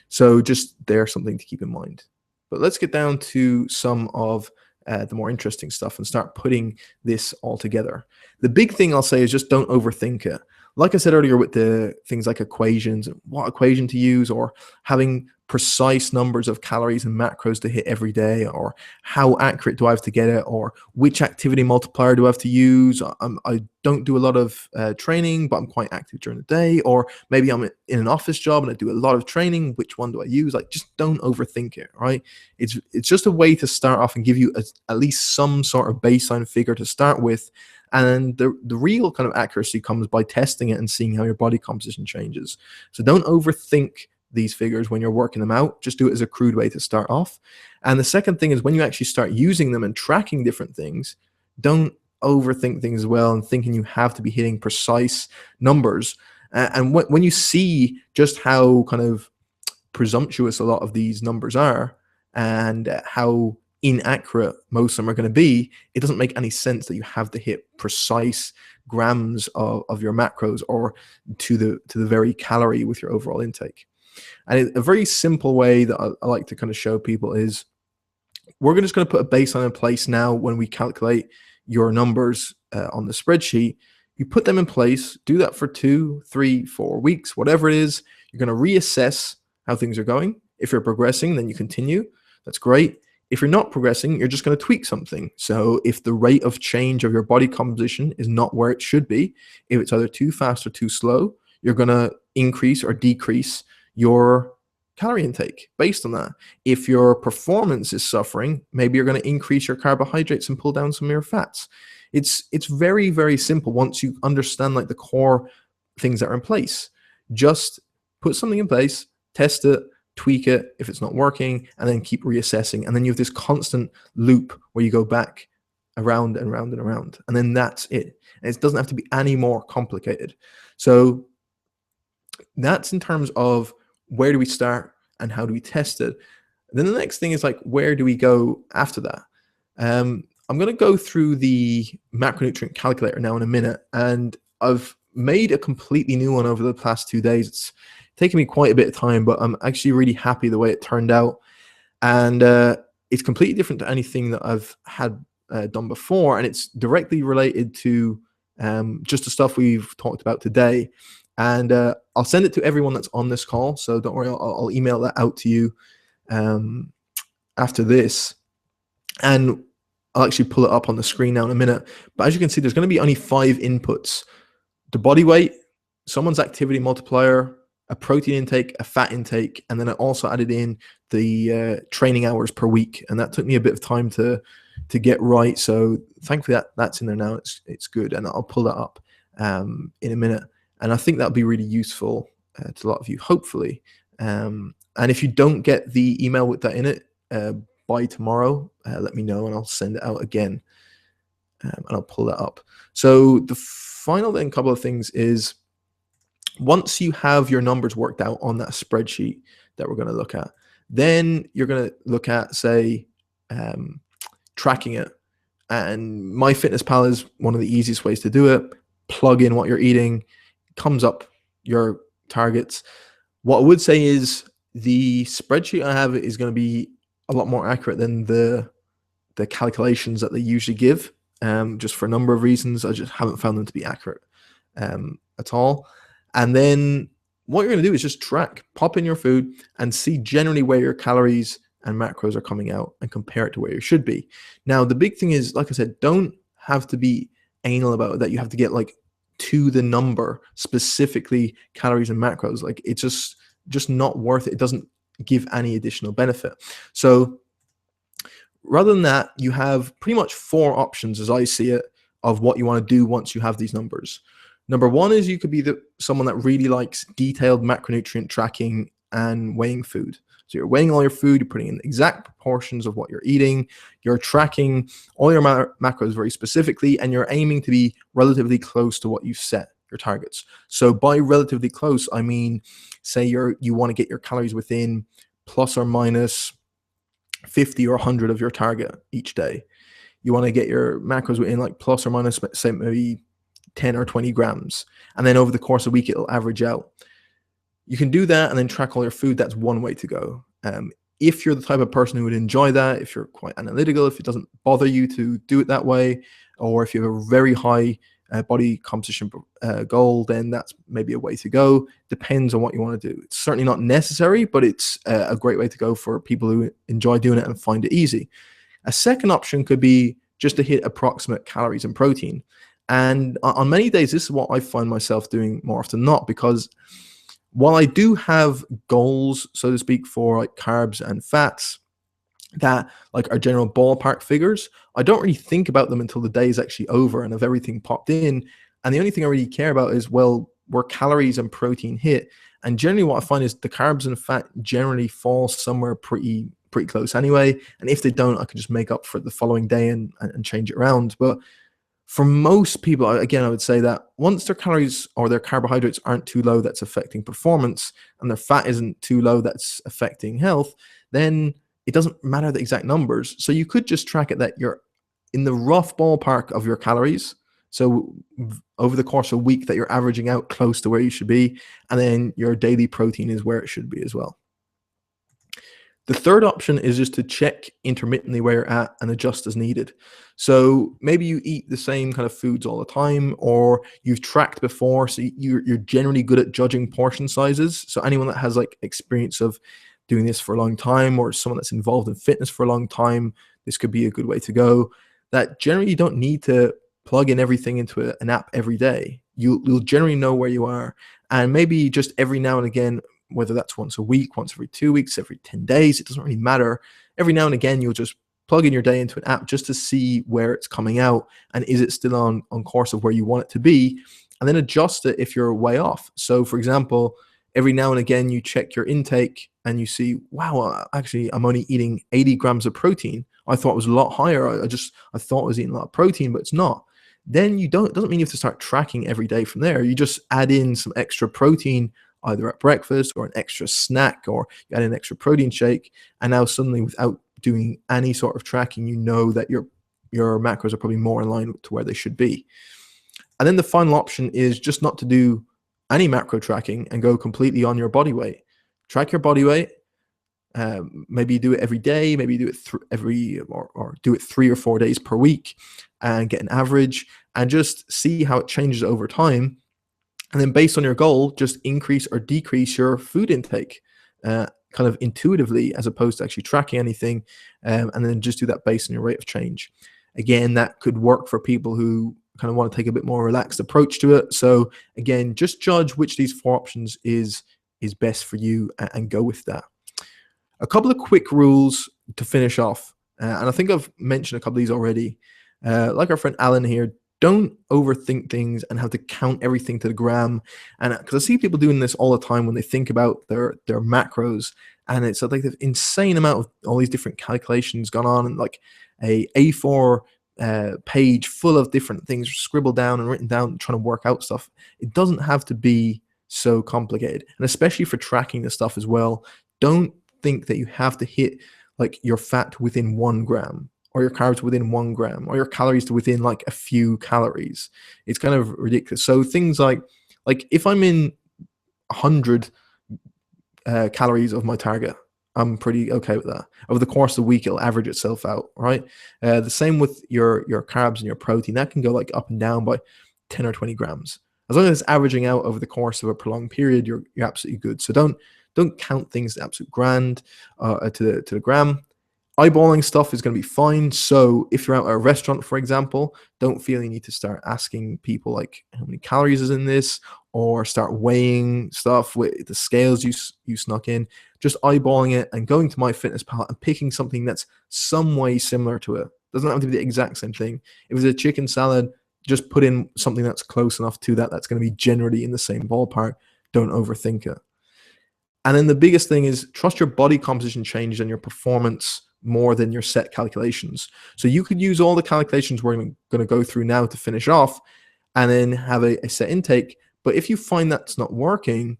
So just there's something to keep in mind. But let's get down to some of the more interesting stuff and start putting this all together. The big thing I'll say is just don't overthink it. Like I said earlier with the things like equations, what equation to use, or having precise numbers of calories and macros to hit every day, or how accurate do I have to get it, or which activity multiplier do I have to use. I don't do a lot of training, but I'm quite active during the day, or maybe I'm in an office job and I do a lot of training. Which one do I use? Like, just don't overthink it, right? It's just a way to start off and give you at least some sort of baseline figure to start with. And the real kind of accuracy comes by testing it and seeing how your body composition changes. So don't overthink these figures when you're working them out. Just do it as a crude way to start off. And the second thing is, when you actually start using them and tracking different things, don't overthink things as well and thinking you have to be hitting precise numbers. And when you see just how kind of presumptuous a lot of these numbers are, and how inaccurate most of them are going to be, it doesn't make any sense that you have to hit precise grams of your macros, or to the very calorie with your overall intake. And a very simple way that I like to kind of show people is, we're just going to put a baseline in place now. When we calculate your numbers on the spreadsheet, you put them in place, do that for 2, 3, 4 weeks, whatever it is. You're going to reassess how things are going. If you're progressing, then you continue. That's great. If you're not progressing, you're just going to tweak something. So if the rate of change of your body composition is not where it should be, if it's either too fast or too slow, you're going to increase or decrease your calorie intake based on that. If your performance is suffering, maybe you're going to increase your carbohydrates and pull down some of your fats. It's very, very simple once you understand like the core things that are in place. Just put something in place, test it, tweak it if it's not working, and then keep reassessing. And then you have this constant loop where you go back around and around and around. And then that's it. And it doesn't have to be any more complicated. So that's in terms of where do we start and how do we test it. And then the next thing is like, where do we go after that? I'm going to go through the macronutrient calculator now in a minute, and I've made a completely new one over the past 2 days. It's taken me quite a bit of time, but I'm actually really happy the way it turned out. And it's completely different to anything that I've had done before, and it's directly related to just the stuff we've talked about today. And I'll send it to everyone that's on this call. So don't worry, I'll email that out to you after this. And I'll actually pull it up on the screen now in a minute. But as you can see, there's going to be only 5 inputs: the body weight, someone's activity multiplier, a protein intake, a fat intake, and then I also added in the training hours per week. And that took me a bit of time to get right. So thankfully that's in there now. It's good, and I'll pull that up in a minute. And I think that'll be really useful to a lot of you, hopefully. And if you don't get the email with that in it by tomorrow, let me know and I'll send it out again. And I'll pull that up. So the final then couple of things is, once you have your numbers worked out on that spreadsheet that we're going to look at, then you're going to look at, say, tracking it. And MyFitnessPal is one of the easiest ways to do it. Plug in what you're eating, comes up your targets. What I would say is the spreadsheet I have is going to be a lot more accurate than the calculations that they usually give, just for a number of reasons. I just haven't found them to be accurate at all. And then what you're going to do is just track, pop in your food and see generally where your calories and macros are coming out and compare it to where you should be. Now, the big thing is, like I said, don't have to be anal about it, that you have to get like to the number, specifically calories and macros. Like, it's just not worth it. It doesn't give any additional benefit. So rather than that, you have pretty much 4 options, as I see it, of what you want to do once you have these numbers. Number 1 is you could be someone that really likes detailed macronutrient tracking and weighing food. So you're weighing all your food, you're putting in exact proportions of what you're eating, you're tracking all your macros very specifically, and you're aiming to be relatively close to what you've set your targets. So by relatively close, I mean, say you want to get your calories within plus or minus 50 or 100 of your target each day. You want to get your macros within like plus or minus, say, maybe 10 or 20 grams. And then over the course of a week, it'll average out. You can do that and then track all your food. That's one way to go. If you're the type of person who would enjoy that, if you're quite analytical, if it doesn't bother you to do it that way, or if you have a very high body composition goal, then that's maybe a way to go. Depends on what you want to do. It's certainly not necessary, but it's a great way to go for people who enjoy doing it and find it easy. A second option could be just to hit approximate calories and protein. And on many days, this is what I find myself doing more often than not, because while I do have goals, so to speak, for like carbs and fats that like are general ballpark figures, I don't really think about them until the day is actually over and have everything popped in. And the only thing I really care about is, well, where calories and protein hit. And generally what I find is the carbs and fat generally fall somewhere pretty close anyway. And if they don't, I can just make up for it the following day and change it around. But for most people, again, I would say that once their calories or their carbohydrates aren't too low, that's affecting performance, and their fat isn't too low, that's affecting health, then it doesn't matter the exact numbers. So you could just track it that you're in the rough ballpark of your calories. So over the course of a week that you're averaging out close to where you should be, and then your daily protein is where it should be as well. The third option is just to check intermittently where you're at and adjust as needed. So maybe you eat the same kind of foods all the time, or you've tracked before, so you're generally good at judging portion sizes. So anyone that has like experience of doing this for a long time, or someone that's involved in fitness for a long time, this could be a good way to go. That generally you don't need to plug in everything into an app every day. You'll generally know where you are, and maybe just every now and again, whether that's once a week, once every 2 weeks, every 10 days, it doesn't really matter. Every now and again, you'll just plug in your day into an app just to see where it's coming out and is it still on course of where you want it to be, and then adjust it if you're way off. So for example, every now and again, you check your intake and you see, wow, actually, I'm only eating 80 grams of protein. I thought it was a lot higher. I thought I was eating a lot of protein, but it's not. Then it doesn't mean you have to start tracking every day from there. You just add in some extra protein either at breakfast or an extra snack, or you add an extra protein shake, and now suddenly, without doing any sort of tracking, you know that your macros are probably more in line to where they should be. And then the final option is just not to do any macro tracking and go completely on your body weight. Track your body weight. Maybe do it every day, maybe do it or do it 3 or 4 days per week, and get an average and just see how it changes over time. And then based on your goal, just increase or decrease your food intake, kind of intuitively, as opposed to actually tracking anything. And then just do that based on your rate of change. Again, that could work for people who kind of want to take a bit more relaxed approach to it. So again, just judge which of these 4 options is best for you, and go with that. A couple of quick rules to finish off, and I think I've mentioned a couple of these already. Like our friend Alan here, don't overthink things and have to count everything to the gram. And because I see people doing this all the time when they think about their macros, and it's like the insane amount of all these different calculations gone on, and like a A4 page full of different things scribbled down and written down, trying to work out stuff. It doesn't have to be so complicated, and especially for tracking the stuff as well. Don't think that you have to hit like your fat within 1 gram, or your carbs within 1 gram, or your calories to within like a few calories. It's kind of ridiculous. So things like if I'm in 100 calories of my target, I'm pretty okay with that. Over the course of the week, it'll average itself out, right? The same with your carbs and your protein. That can go like up and down by 10 or 20 grams. As long as it's averaging out over the course of a prolonged period, you're absolutely good. So don't count things to absolute grand, to the gram. Eyeballing stuff is going to be fine. So if you're out at a restaurant, for example, don't feel you need to start asking people like how many calories is in this, or start weighing stuff with the scales you snuck in. Just eyeballing it and going to MyFitnessPal and picking something that's some way similar to it. Doesn't have to be the exact same thing. If it's a chicken salad, just put in something that's close enough to that, that's going to be generally in the same ballpark. Don't overthink it. And then the biggest thing is trust your body composition changes and your performance more than your set calculations. So you could use all the calculations we're going to go through now to finish off, and then have a set intake. But if you find that's not working,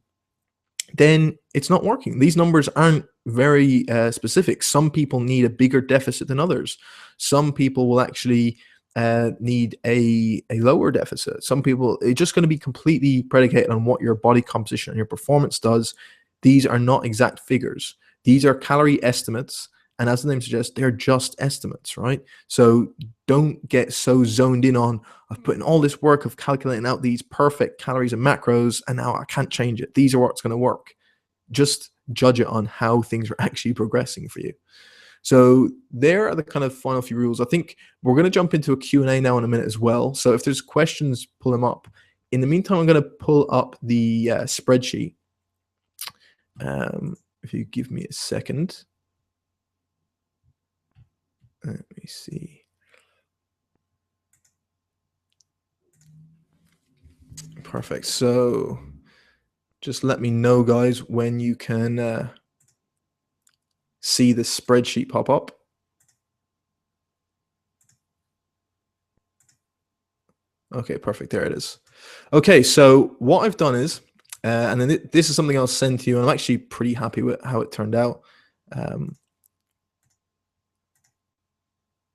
then it's not working. These numbers aren't very specific. Some people need a bigger deficit than others. Some people will actually need a lower deficit. Some people, it's just going to be completely predicated on what your body composition and your performance does. These are not exact figures. These are calorie estimates. And as the name suggests, they're just estimates, right? So don't get so zoned in on, I've put in all this work of calculating out these perfect calories and macros, and now I can't change it. These are what's going to work. Just judge it on how things are actually progressing for you. So there are the kind of final few rules. I think we're going to jump into a Q&A now in a minute as well. So if there's questions, pull them up. In the meantime, I'm going to pull up the spreadsheet. If you give me a second. Let me see. Perfect. So just let me know, guys, when you can see the spreadsheet pop up. Okay, perfect. There it is. Okay, so what I've done is, and then this is something I'll send to you, and I'm actually pretty happy with how it turned out.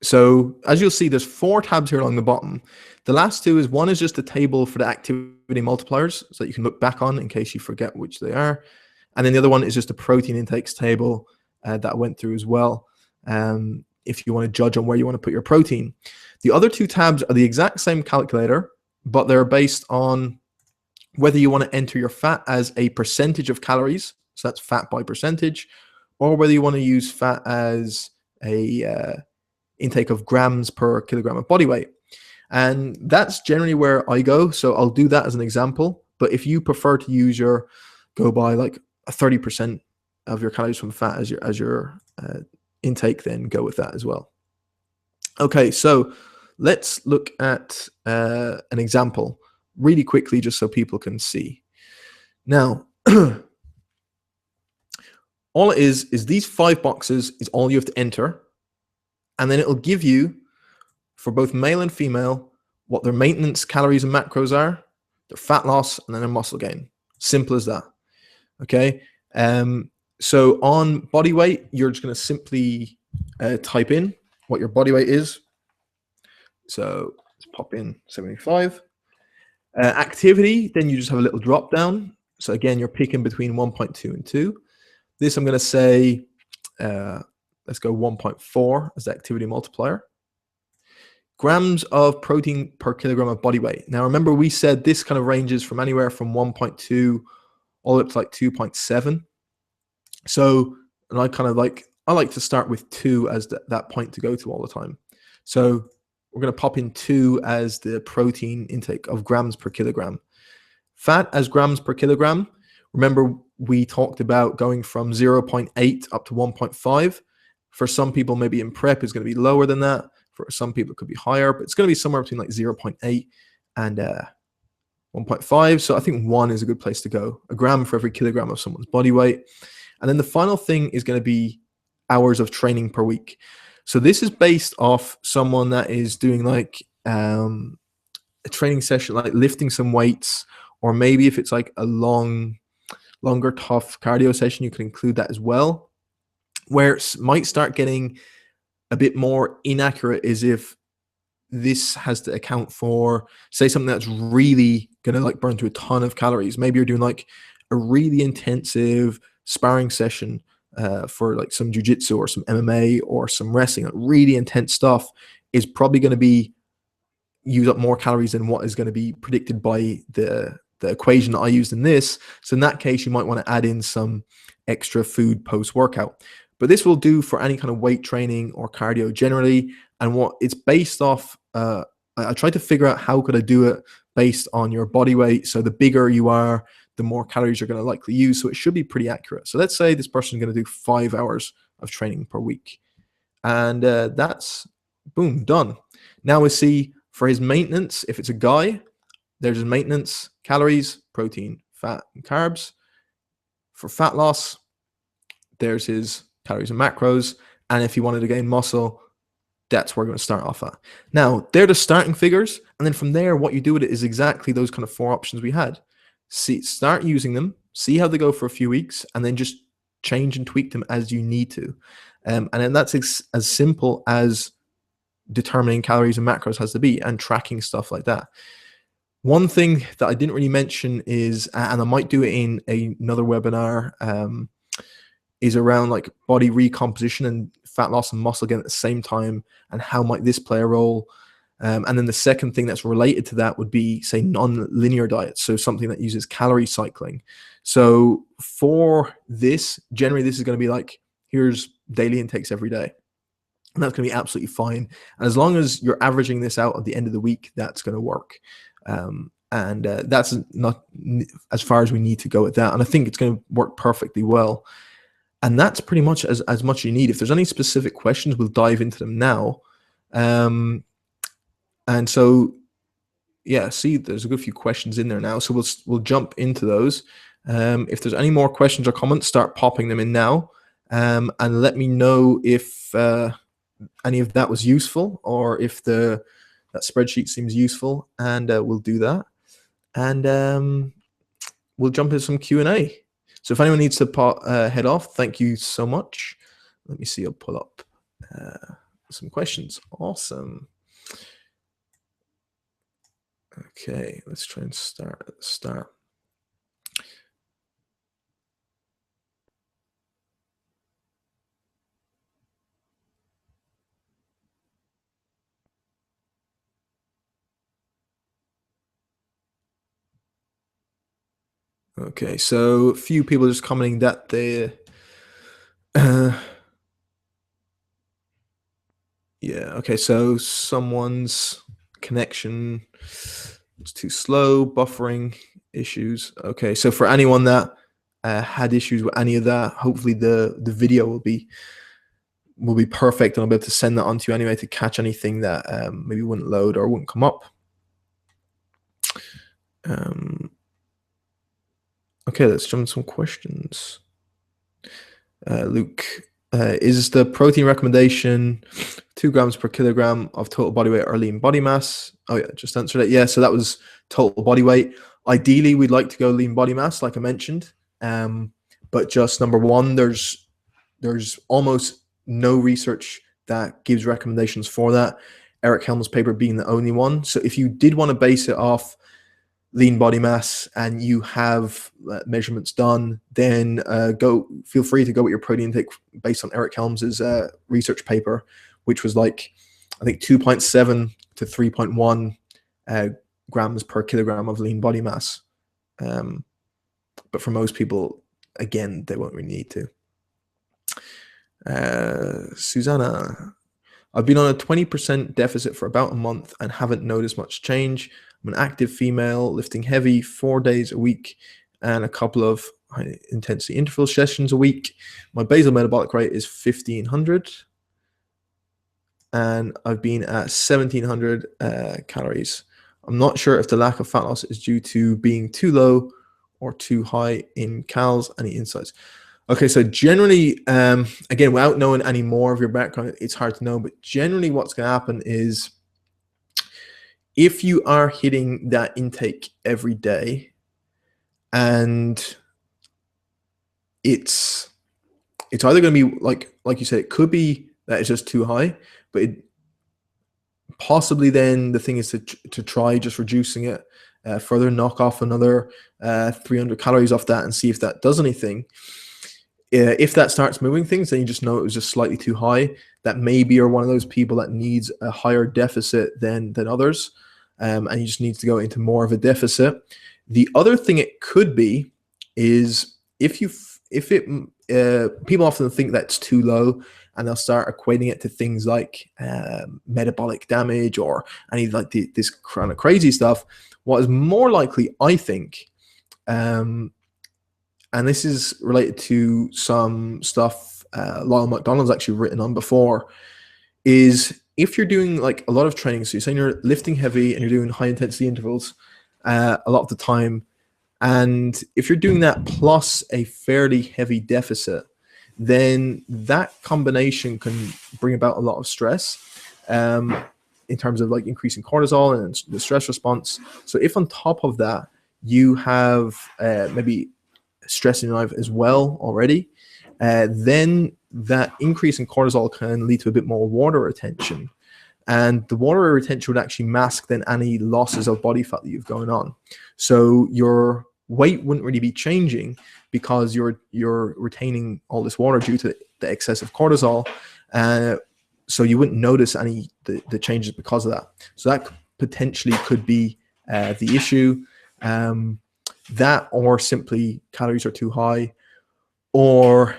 So as you'll see, there's 4 tabs here along the bottom. The last 2 is, one is just a table for the activity multipliers, so that you can look back on in case you forget which they are. And then the other one is just a protein intakes table that I went through as well, if you want to judge on where you want to put your protein. The other 2 tabs are the exact same calculator, but they're based on whether you want to enter your fat as a percentage of calories, so that's fat by percentage, or whether you want to use fat as a intake of grams per kilogram of body weight. And that's generally where I go. So I'll do that as an example. But if you prefer to go by like a 30% of your calories from fat as your intake, then go with that as well. Okay, so let's look at an example really quickly, just so people can see. Now, all it is these 5 boxes is all you have to enter. And then it'll give you, for both male and female, what their maintenance calories and macros are, their fat loss, and then their muscle gain. Simple as that. Okay. So on body weight, you're just going to simply type in what your body weight is. So let's pop in 75. Activity, then you just have a little drop down. So again, you're picking between 1.2 and 2. This I'm going to say, let's go 1.4 as the activity multiplier. grams of protein per kilogram of body weight. Now, remember we said this kind of ranges from anywhere from 1.2 all up to like 2.7. So, and I like to start with 2 as that point to go to all the time. So we're going to pop in 2 as the protein intake of grams per kilogram. Fat as grams per kilogram. Remember, we talked about going from 0.8 up to 1.5. For some people, maybe in prep is going to be lower than that. For some people, it could be higher, but it's going to be somewhere between like 0.8 and 1.5. So I think 1 is a good place to go. A gram for every kilogram of someone's body weight. And then the final thing is going to be hours of training per week. So this is based off someone that is doing like a training session, like lifting some weights, or maybe if it's like a longer, tough cardio session, you can include that as well. Where it might start getting a bit more inaccurate is if this has to account for, say, something that's really going to like burn through a ton of calories. Maybe you're doing like a really intensive sparring session for like some jiu-jitsu or some MMA or some wrestling. Like really intense stuff is probably going to be use up more calories than what is going to be predicted by the equation that I used in this. So in that case, you might want to add in some extra food post-workout. But this will do for any kind of weight training or cardio generally. And what it's based off, I tried to figure out how could I do it based on your body weight. So the bigger you are, the more calories you're going to likely use. So it should be pretty accurate. So let's say this person is going to do 5 hours of training per week. And that's, boom, done. Now we see for his maintenance, if it's a guy, there's his maintenance, calories, protein, fat, and carbs. For fat loss, there's his calories and macros. And if he wanted to gain muscle, that's where we're going to start off at. Now, they're the starting figures. And then from there, what you do with it is exactly those kind of 4 options we had. Start using them, see how they go for a few weeks, and then just change and tweak them as you need to. And then that's as simple as determining calories and macros has to be, and tracking stuff like that. One thing that I didn't really mention is, and I might do it in another webinar, is around like body recomposition and fat loss and muscle gain at the same time, and how might this play a role. And then the second thing that's related to that would be, say, non-linear diets. So something that uses calorie cycling. So for this, generally, this is going to be like, here's daily intakes every day. And that's going to be absolutely fine. And as long as you're averaging this out at the end of the week, that's going to work. And that's not as far as we need to go with that. And I think it's going to work perfectly well. And that's pretty much as much as you need. If there's any specific questions, we'll dive into them now. And so, yeah, see, there's a good few questions in there now. So we'll jump into those. If there's any more questions or comments, start popping them in now. And let me know if any of that was useful, or if that spreadsheet seems useful, and we'll do that. And we'll jump into some Q&A. So if anyone needs to head off, thank you so much. Let me see, I'll pull up some questions. Awesome. Okay, let's try and start at the start. Okay, so a few people just commenting that they, yeah, okay, so someone's connection was too slow, buffering issues. Okay, so for anyone that had issues with any of that, hopefully the video will be perfect, and I'll be able to send that on to you anyway to catch anything that maybe wouldn't load or wouldn't come up. Okay, let's jump into some questions. Luke, is the protein recommendation 2 grams per kilogram of total body weight or lean body mass? Oh yeah, just answered it. Yeah, so that was total body weight. Ideally, we'd like to go lean body mass, like I mentioned. But just number one, there's almost no research that gives recommendations for that. Eric Helm's paper being the only one. So if you did want to base it off lean body mass and you have measurements done, then feel free to go with your protein intake based on Eric Helms's research paper, which was like, I think 2.7 to to 3.1 grams per kilogram of lean body mass. But for most people, again, they won't really need to. Susanna, I've been on a 20% deficit for about a month and haven't noticed much change. I'm an active female, lifting heavy 4 days a week and a couple of high intensity interval sessions a week. My basal metabolic rate is 1500 and I've been at 1700 calories. I'm not sure if the lack of fat loss is due to being too low or too high in calories. Any insights? Okay, so generally, again, without knowing any more of your background, it's hard to know, but generally what's going to happen is if you are hitting that intake every day and it's either going to be like you said, it could be that it's just too high, but possibly then the thing is to try just reducing it further, knock off another 300 calories off that and see if that does anything. If that starts moving things, then you just know it was just slightly too high. That maybe you're one of those people that needs a higher deficit than others, and you just need to go into more of a deficit. The other thing it could be is people often think that's too low, and they'll start equating it to things like metabolic damage or any like this kind of crazy stuff. What is more likely, I think, and this is related to some stuff Lyle McDonald's actually written on before, is if you're doing like a lot of training, so you're saying you're lifting heavy and you're doing high intensity intervals a lot of the time, and if you're doing that plus a fairly heavy deficit, then that combination can bring about a lot of stress in terms of like increasing cortisol and the stress response. So if on top of that you have maybe stress in your life as well already, then that increase in cortisol can lead to a bit more water retention. And the water retention would actually mask then any losses of body fat that you've going on. So your weight wouldn't really be changing because you're retaining all this water due to the excessive cortisol. So you wouldn't notice any the changes because of that. So that potentially could be the issue. That or simply calories are too high or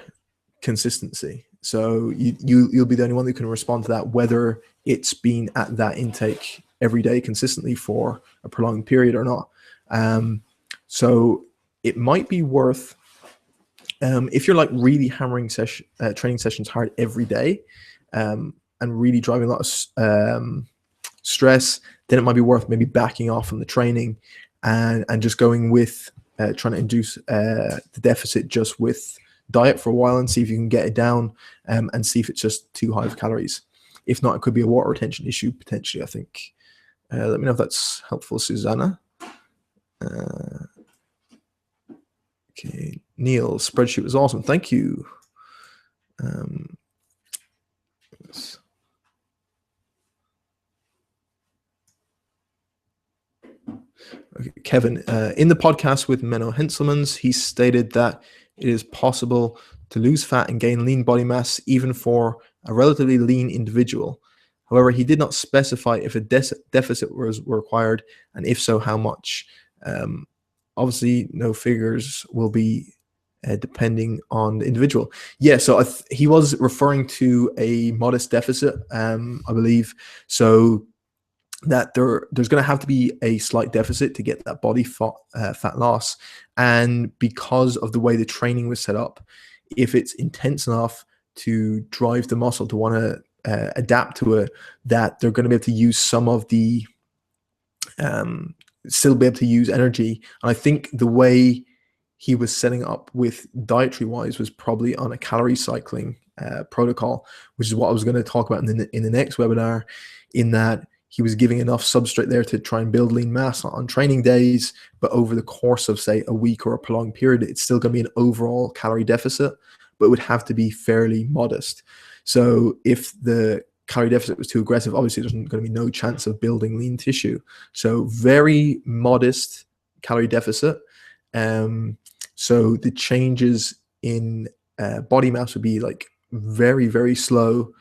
consistency. So you'll be the only one who can respond to that, whether it's been at that intake every day consistently for a prolonged period or not. So it might be worth, if you're like really hammering training sessions hard every day and really driving a lot of stress, then it might be worth maybe backing off from the training and just going with trying to induce the deficit just with diet for a while and see if you can get it down and see if it's just too high of calories. If not, it could be a water retention issue potentially, I think. Let me know if that's helpful, Susanna. Okay, Neil, spreadsheet was awesome. Thank you. Okay, Kevin, in the podcast with Menno Henselmans, he stated that it is possible to lose fat and gain lean body mass even for a relatively lean individual. However, he did not specify if a deficit was required, and if so, how much. Obviously, no figures will be depending on the individual. Yeah, so he was referring to a modest deficit, I believe. So that there's going to have to be a slight deficit to get that body fat loss. And because of the way the training was set up, if it's intense enough to drive the muscle to want to adapt to it, that they're going to be able to use some of the still be able to use energy. And I think the way he was setting up with dietary wise was probably on a calorie cycling protocol, which is what I was going to talk about in the next webinar, in that he was giving enough substrate there to try and build lean mass on training days, but over the course of, say, a week or a prolonged period, it's still going to be an overall calorie deficit, but it would have to be fairly modest. So if the calorie deficit was too aggressive, obviously there's going to be no chance of building lean tissue. So very modest calorie deficit. So the changes in body mass would be like very, very slow.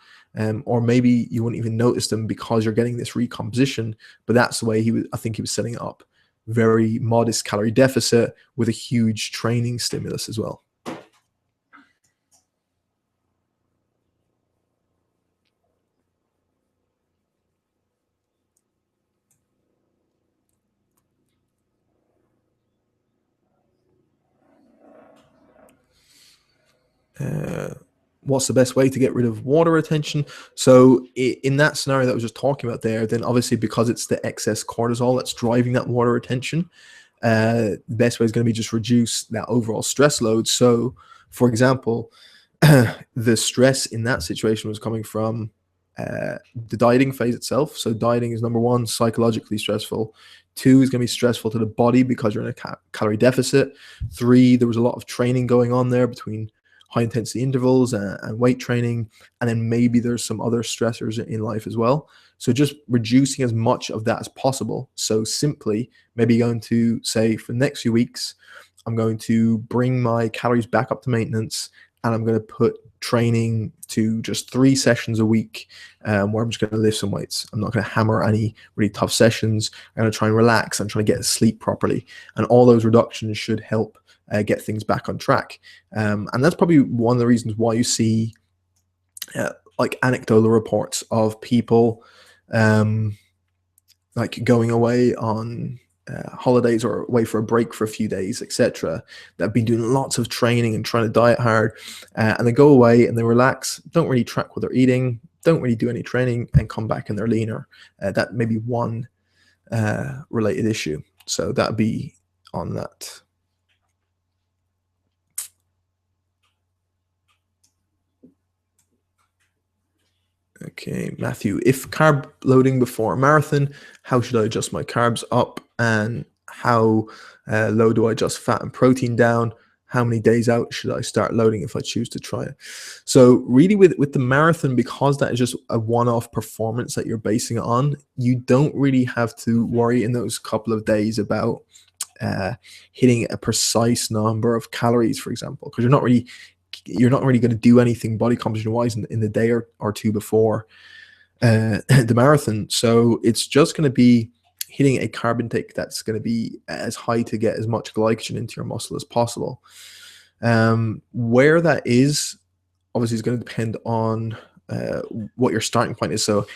or maybe you wouldn't even notice them because you're getting this recomposition. But that's the way I think he was setting it up. Very modest calorie deficit with a huge training stimulus as well. Uh, what's the best way to get rid of water retention? So in that scenario that I was just talking about there, then obviously because it's the excess cortisol that's driving that water retention, the best way is going to be just reduce that overall stress load. So, for example, the stress in that situation was coming from the dieting phase itself. So dieting is number one, psychologically stressful. Two is going to be stressful to the body because you're in a calorie deficit. Three, there was a lot of training going on there between high intensity intervals and weight training. And then maybe there's some other stressors in life as well. So just reducing as much of that as possible. So simply maybe going to say for the next few weeks, I'm going to bring my calories back up to maintenance, and I'm going to put training to just 3 sessions a week, where I'm just going to lift some weights. I'm not going to hammer any really tough sessions. I'm going to try and relax. I'm trying to get to sleep properly. And all those reductions should help get things back on track. And that's probably one of the reasons why you see like anecdotal reports of people like going away on holidays or away for a break for a few days, etc., that have been doing lots of training and trying to diet hard, and they go away and they relax, don't really track what they're eating, don't really do any training, and come back and they're leaner. That may be one related issue. So that'd be on that. Okay, Matthew, if carb loading before a marathon, how should I adjust my carbs up, and how low do I adjust fat and protein down? How many days out should I start loading if I choose to try it? So really with the marathon, because that is just a one-off performance that you're basing it on, you don't really have to worry in those couple of days about hitting a precise number of calories, for example, because you're not really going to do anything body composition wise in the day or two before the marathon. So it's just going to be hitting a carb intake that's going to be as high to get as much glycogen into your muscle as possible. Where that is obviously is going to depend on what your starting point is. So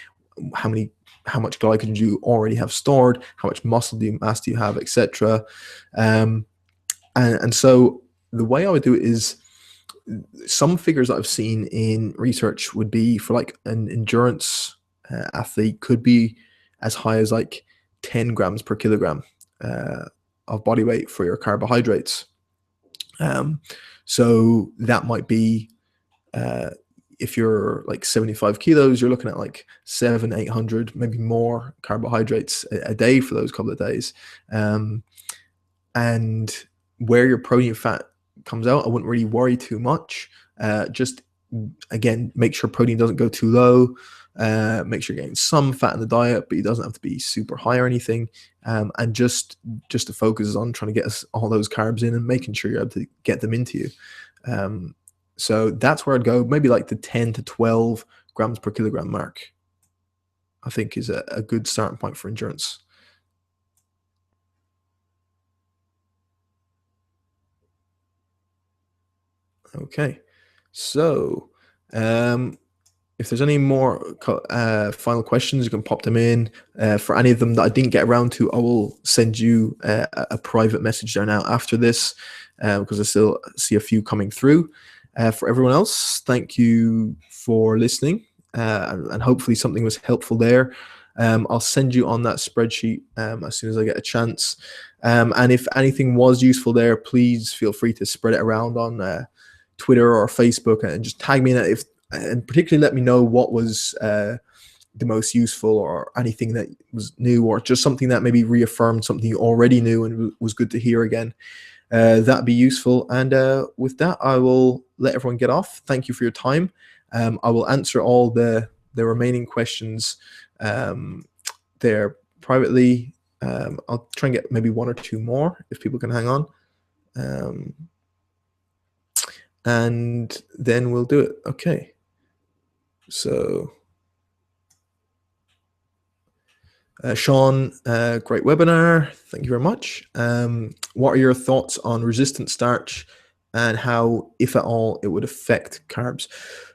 how much glycogen do you already have stored, how much muscle mass do you have, etc. And so the way I would do it is, some figures that I've seen in research would be for like an endurance athlete could be as high as like 10 grams per kilogram of body weight for your carbohydrates. So that might be, if you're like 75 kilos, you're looking at like 700-800, maybe more carbohydrates a day for those couple of days. And where your protein fat comes out, I wouldn't really worry too much. Just again, make sure protein doesn't go too low. Make sure you're getting some fat in the diet, but it doesn't have to be super high or anything. And just the focus is on trying to get all those carbs in and making sure you're able to get them into you. So that's where I'd go. Maybe like the 10 to 12 grams per kilogram mark, I think is a good starting point for endurance. Okay, so if there's any more final questions, you can pop them in. For any of them that I didn't get around to, I will send you a private message there now after this, because I still see a few coming through. For everyone else, thank you for listening, and hopefully something was helpful there. I'll send you on that spreadsheet as soon as I get a chance. And if anything was useful there, please feel free to spread it around on Twitter or Facebook and just tag me in it, and particularly let me know what was the most useful, or anything that was new, or just something that maybe reaffirmed something you already knew and was good to hear again. That'd be useful. And with that, I will let everyone get off. Thank you for your time. I will answer all the remaining questions there privately. I'll try and get maybe one or two more if people can hang on. And then we'll do it. Okay. So Sean, great webinar. Thank you very much. What are your thoughts on resistant starch and how, if at all, it would affect carbs?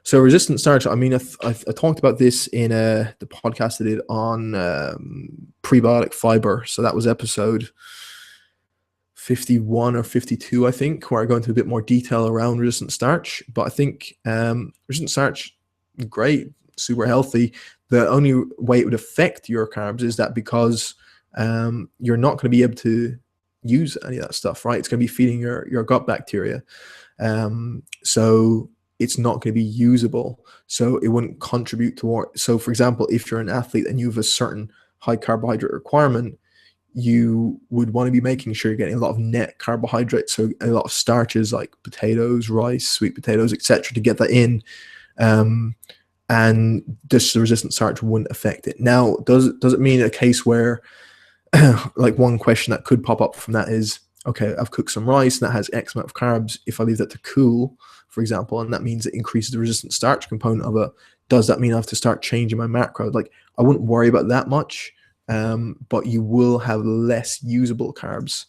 So resistant starch, I mean, I talked about this in the podcast I did on prebiotic fiber. So that was episode 51 or 52, I think, where I go into a bit more detail around resistant starch. But I think resistant starch, great, super healthy. The only way it would affect your carbs is that because you're not going to be able to use any of that stuff, right? It's going to be feeding your gut bacteria. So it's not going to be usable. So it wouldn't contribute toward. So for example, if you're an athlete and you have a certain high carbohydrate requirement, you would want to be making sure you're getting a lot of net carbohydrates, so a lot of starches like potatoes, rice, sweet potatoes, etc., to get that in. And just the resistant starch wouldn't affect it. Now, does it mean a case where, like one question that could pop up from that is, okay, I've cooked some rice and that has X amount of carbs. If I leave that to cool, for example, and that means it increases the resistant starch component of it, does that mean I have to start changing my macro? Like, I wouldn't worry about that much. But you will have less usable carbs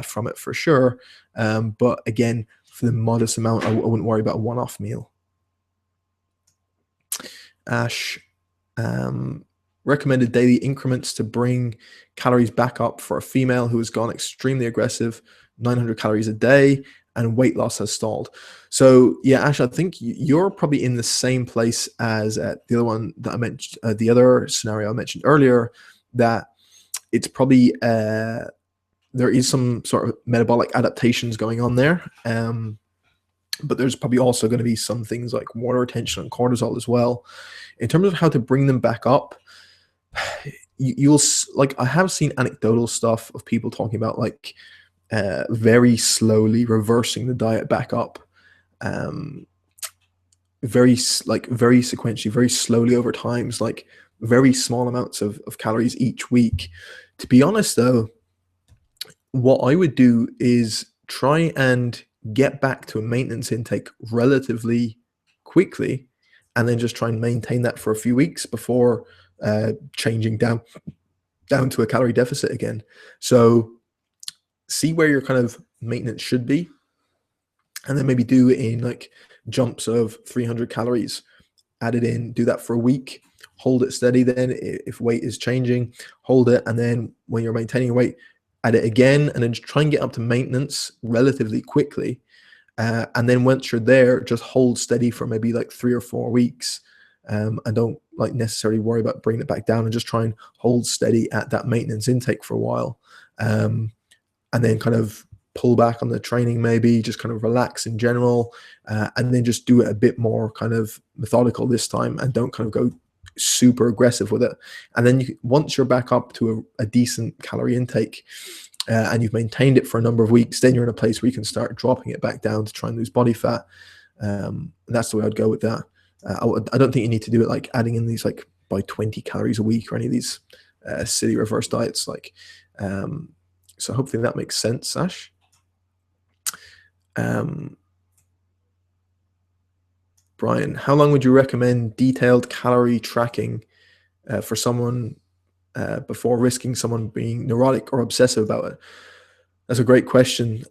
from it for sure. But again, for the modest amount, I wouldn't worry about a one-off meal. Ash, recommended daily increments to bring calories back up for a female who has gone extremely aggressive, 900 calories a day, and weight loss has stalled. So yeah, Ash, I think you're probably in the same place as the other one that I mentioned, the other scenario I mentioned earlier, that it's probably there is some sort of metabolic adaptations going on there. But there's probably also going to be some things like water retention and cortisol as well. In terms of how to bring them back up, you'll like, I have seen anecdotal stuff of people talking about like very slowly reversing the diet back up, very sequentially, very slowly over times, like very small amounts of calories each week. To be honest though, what I would do is try and get back to a maintenance intake relatively quickly, and then just try and maintain that for a few weeks before changing down to a calorie deficit again. So see where your kind of maintenance should be, and then maybe do it in like jumps of 300 calories, add it in, do that for a week, hold it steady. Then if weight is changing, hold it, and then when you're maintaining weight, add it again, and then try and get up to maintenance relatively quickly. And then once you're there, just hold steady for maybe like 3 or 4 weeks, and don't like necessarily worry about bringing it back down, and just try and hold steady at that maintenance intake for a while, and then kind of pull back on the training, maybe just kind of relax in general, and then just do it a bit more kind of methodical this time, and don't kind of go super aggressive with it. And then once you're back up to a decent calorie intake, and you've maintained it for a number of weeks, then you're in a place where you can start dropping it back down to try and lose body fat. And that's the way I'd go with that. I don't think you need to do it like adding in these like by 20 calories a week or any of these silly reverse diets. Like, so hopefully that makes sense, Ash. Brian, how long would you recommend detailed calorie tracking for someone before risking someone being neurotic or obsessive about it? That's a great question.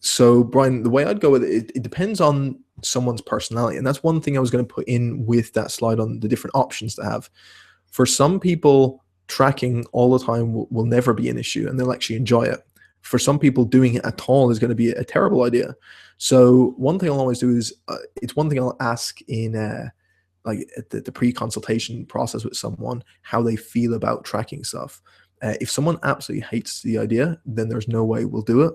So Brian, the way I'd go with it, it depends on someone's personality. And that's one thing I was going to put in with that slide on the different options to have. For some people, tracking all the time will never be an issue, and they'll actually enjoy it. For some people, doing it at all is going to be a terrible idea. So one thing I'll always do is, it's one thing I'll ask in like the pre-consultation process with someone, how they feel about tracking stuff. If someone absolutely hates the idea, then there's no way we'll do it,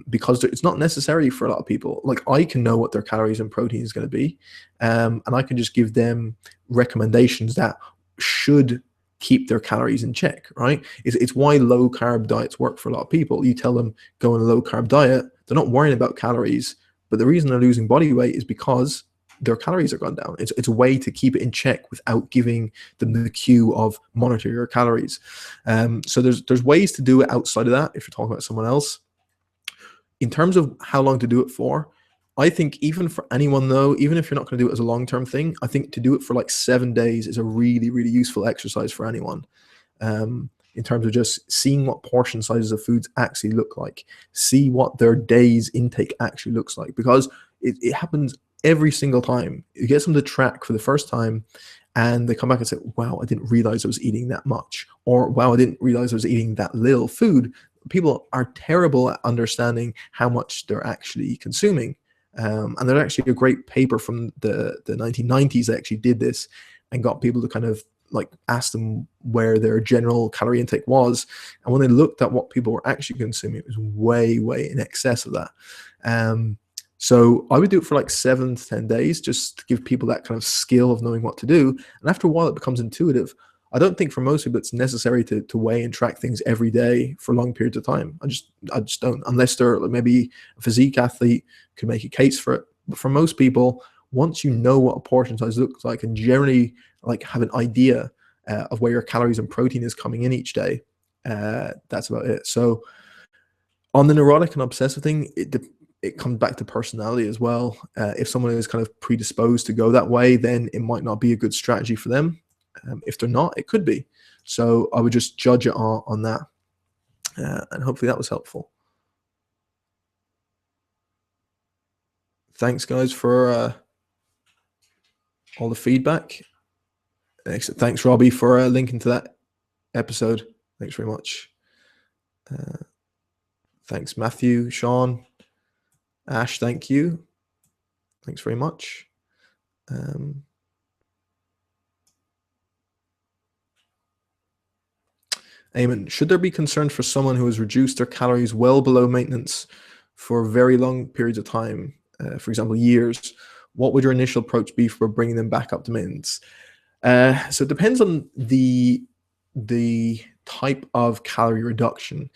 because it's not necessary for a lot of people. Like, I can know what their calories and protein is going to be, and I can just give them recommendations that should keep their calories in check, right? It's why low carb diets work for a lot of people. You tell them go on a low carb diet, they're not worrying about calories, but the reason they're losing body weight is because their calories are gone down. It's a way to keep it in check without giving them the cue of monitor your calories. So there's ways to do it outside of that if you're talking about someone else. In terms of how long to do it for, I think even for anyone though, even if you're not going to do it as a long-term thing, I think to do it for like 7 days is a really, really useful exercise for anyone. In terms of just seeing what portion sizes of foods actually look like, see what their day's intake actually looks like, because it happens every single time. You get them to track for the first time and they come back and say, wow, I didn't realize I was eating that much, or wow, I didn't realize I was eating that little food. People are terrible at understanding how much they're actually consuming. And there's actually a great paper from the 1990s that actually did this and got people to kind of like ask them where their general calorie intake was. And when they looked at what people were actually consuming, it was way, way in excess of that. So I would do it for like 7 to 10 days, just to give people that kind of skill of knowing what to do. And after a while, it becomes intuitive. I don't think for most people it's necessary to weigh and track things every day for long periods of time. I just don't, unless they're like maybe a physique athlete could make a case for it. But for most people, once you know what a portion size looks like and generally like have an idea of where your calories and protein is coming in each day, that's about it. So on the neurotic and obsessive thing, it comes back to personality as well. If someone is kind of predisposed to go that way, then it might not be a good strategy for them. If they're not, it could be. So I would just judge it on that. And hopefully that was helpful. Thanks, guys, for all the feedback. Thanks, Robbie, for linking to that episode. Thanks very much. Thanks, Matthew, Sean, Ash, thank you. Thanks very much. Eamon, should there be concerns for someone who has reduced their calories well below maintenance for very long periods of time, for example, years? What would your initial approach be for bringing them back up to maintenance? So it depends on the type of calorie reduction.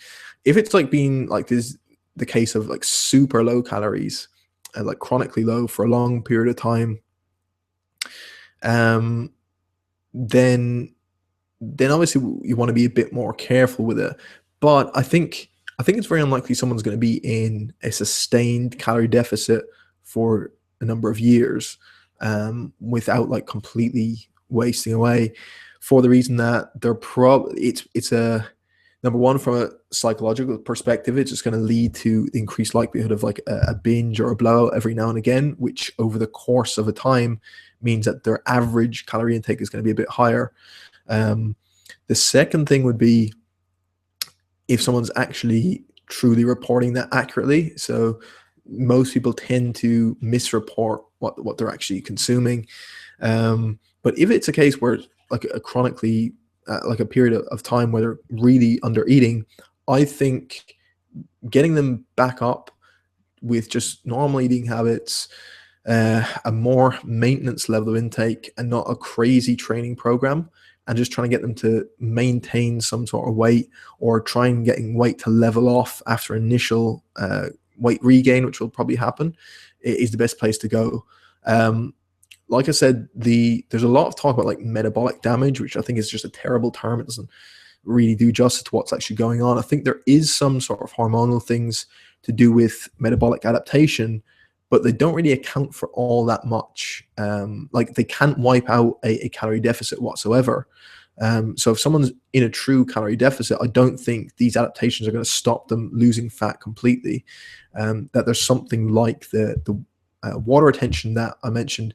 If it's like being like this, the case of like super low calories, like chronically low for a long period of time, then obviously you want to be a bit more careful with it. But I think it's very unlikely someone's going to be in a sustained calorie deficit for a number of years without like completely wasting away, for the reason that they're it's a number one, from a psychological perspective, it's just going to lead to the increased likelihood of like a binge or a blowout every now and again, which over the course of a time means that their average calorie intake is going to be a bit higher. The second thing would be if someone's actually truly reporting that accurately. So most people tend to misreport what they're actually consuming. But if it's a case where like a chronically like a period of time where they're really under eating, I think getting them back up with just normal eating habits, a more maintenance level of intake, and not a crazy training program, and just trying to get them to maintain some sort of weight, or try and getting weight to level off after initial weight regain, which will probably happen, is the best place to go. Like I said, there's a lot of talk about like metabolic damage, which I think is just a terrible term. It doesn't really do justice to what's actually going on. I think there is some sort of hormonal things to do with metabolic adaptation, but they don't really account for all that much. Like they can't wipe out a calorie deficit whatsoever. So if someone's in a true calorie deficit, I don't think these adaptations are going to stop them losing fat completely. That there's something like the water retention that I mentioned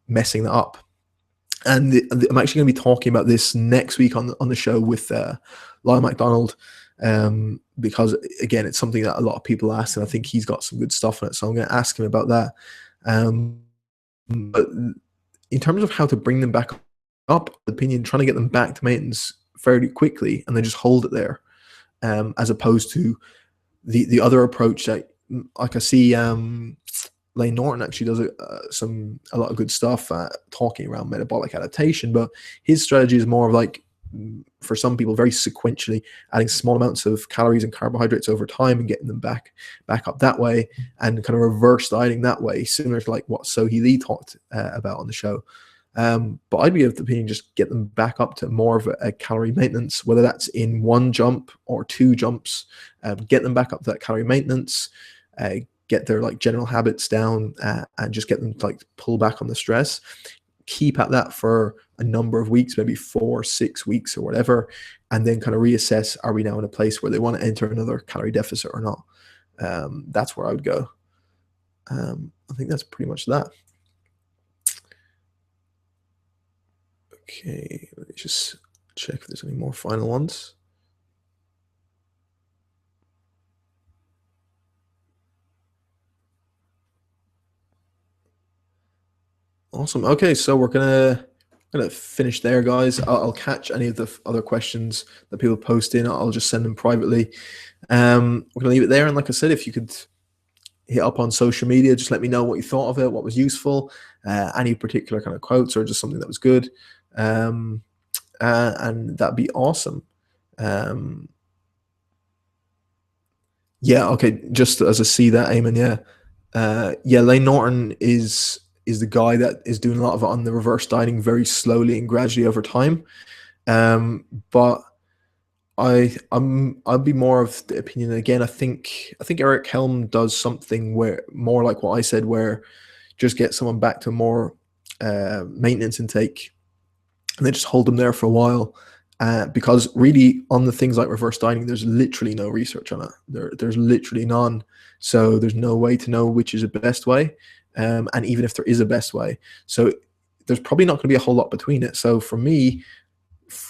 messing that up. And I'm actually going to be talking about this next week on the show with Lyle McDonald, because again, it's something that a lot of people ask, and I think he's got some good stuff on it. So I'm going to ask him about that. But in terms of how to bring them back up, opinion, trying to get them back to maintenance fairly quickly, and then just hold it there, as opposed to the other approach that, like I see, Lane Norton actually does a lot of good stuff talking around metabolic adaptation, but his strategy is more of like, for some people, very sequentially adding small amounts of calories and carbohydrates over time and getting them back up that way, and kind of reverse dieting that way, similar to like what Sohee Lee talked about on the show. But I'd be of the opinion just get them back up to more of a calorie maintenance, whether that's in one jump or two jumps. Get them back up to that calorie maintenance. Get get their like general habits down, and just get them to like pull back on the stress. Keep at that for a number of weeks, maybe 4, 6 weeks or whatever, and then kind of reassess, are we now in a place where they want to enter another calorie deficit or not? That's where I would go. I think that's pretty much that. Okay, let me just check if there's any more final ones. Awesome. Okay, so we're gonna finish there, guys. I'll catch any of the other questions that people post in. I'll just send them privately. We're gonna leave it there. And like I said, if you could hit up on social media, just let me know what you thought of it, what was useful, any particular kind of quotes or just something that was good, and that'd be awesome. Um, yeah. Okay. Just as I see that, Eamon. Yeah. Yeah. Lane Norton is the guy that is doing a lot of it on the reverse dieting very slowly and gradually over time. But I'd be more of the opinion again. I think Eric Helm does something where more like what I said, where just get someone back to more maintenance intake, and then just hold them there for a while. Because really, on the things like reverse dieting, there's literally no research on it. There's literally none. So there's no way to know which is the best way. And even if there is a best way, so there's probably not going to be a whole lot between it. So for me,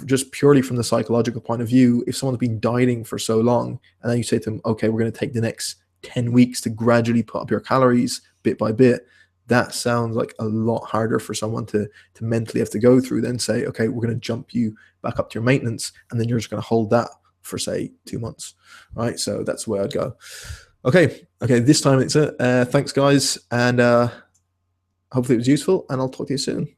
just purely from the psychological point of view, if someone's been dieting for so long, and then you say to them, okay, we're going to take the next 10 weeks to gradually put up your calories bit by bit, that sounds like a lot harder for someone to mentally have to go through than say, okay, we're going to jump you back up to your maintenance, and then you're just going to hold that for say 2 months, right? So that's where I'd go. Okay, this time it's it. Thanks, guys, and hopefully it was useful, and I'll talk to you soon.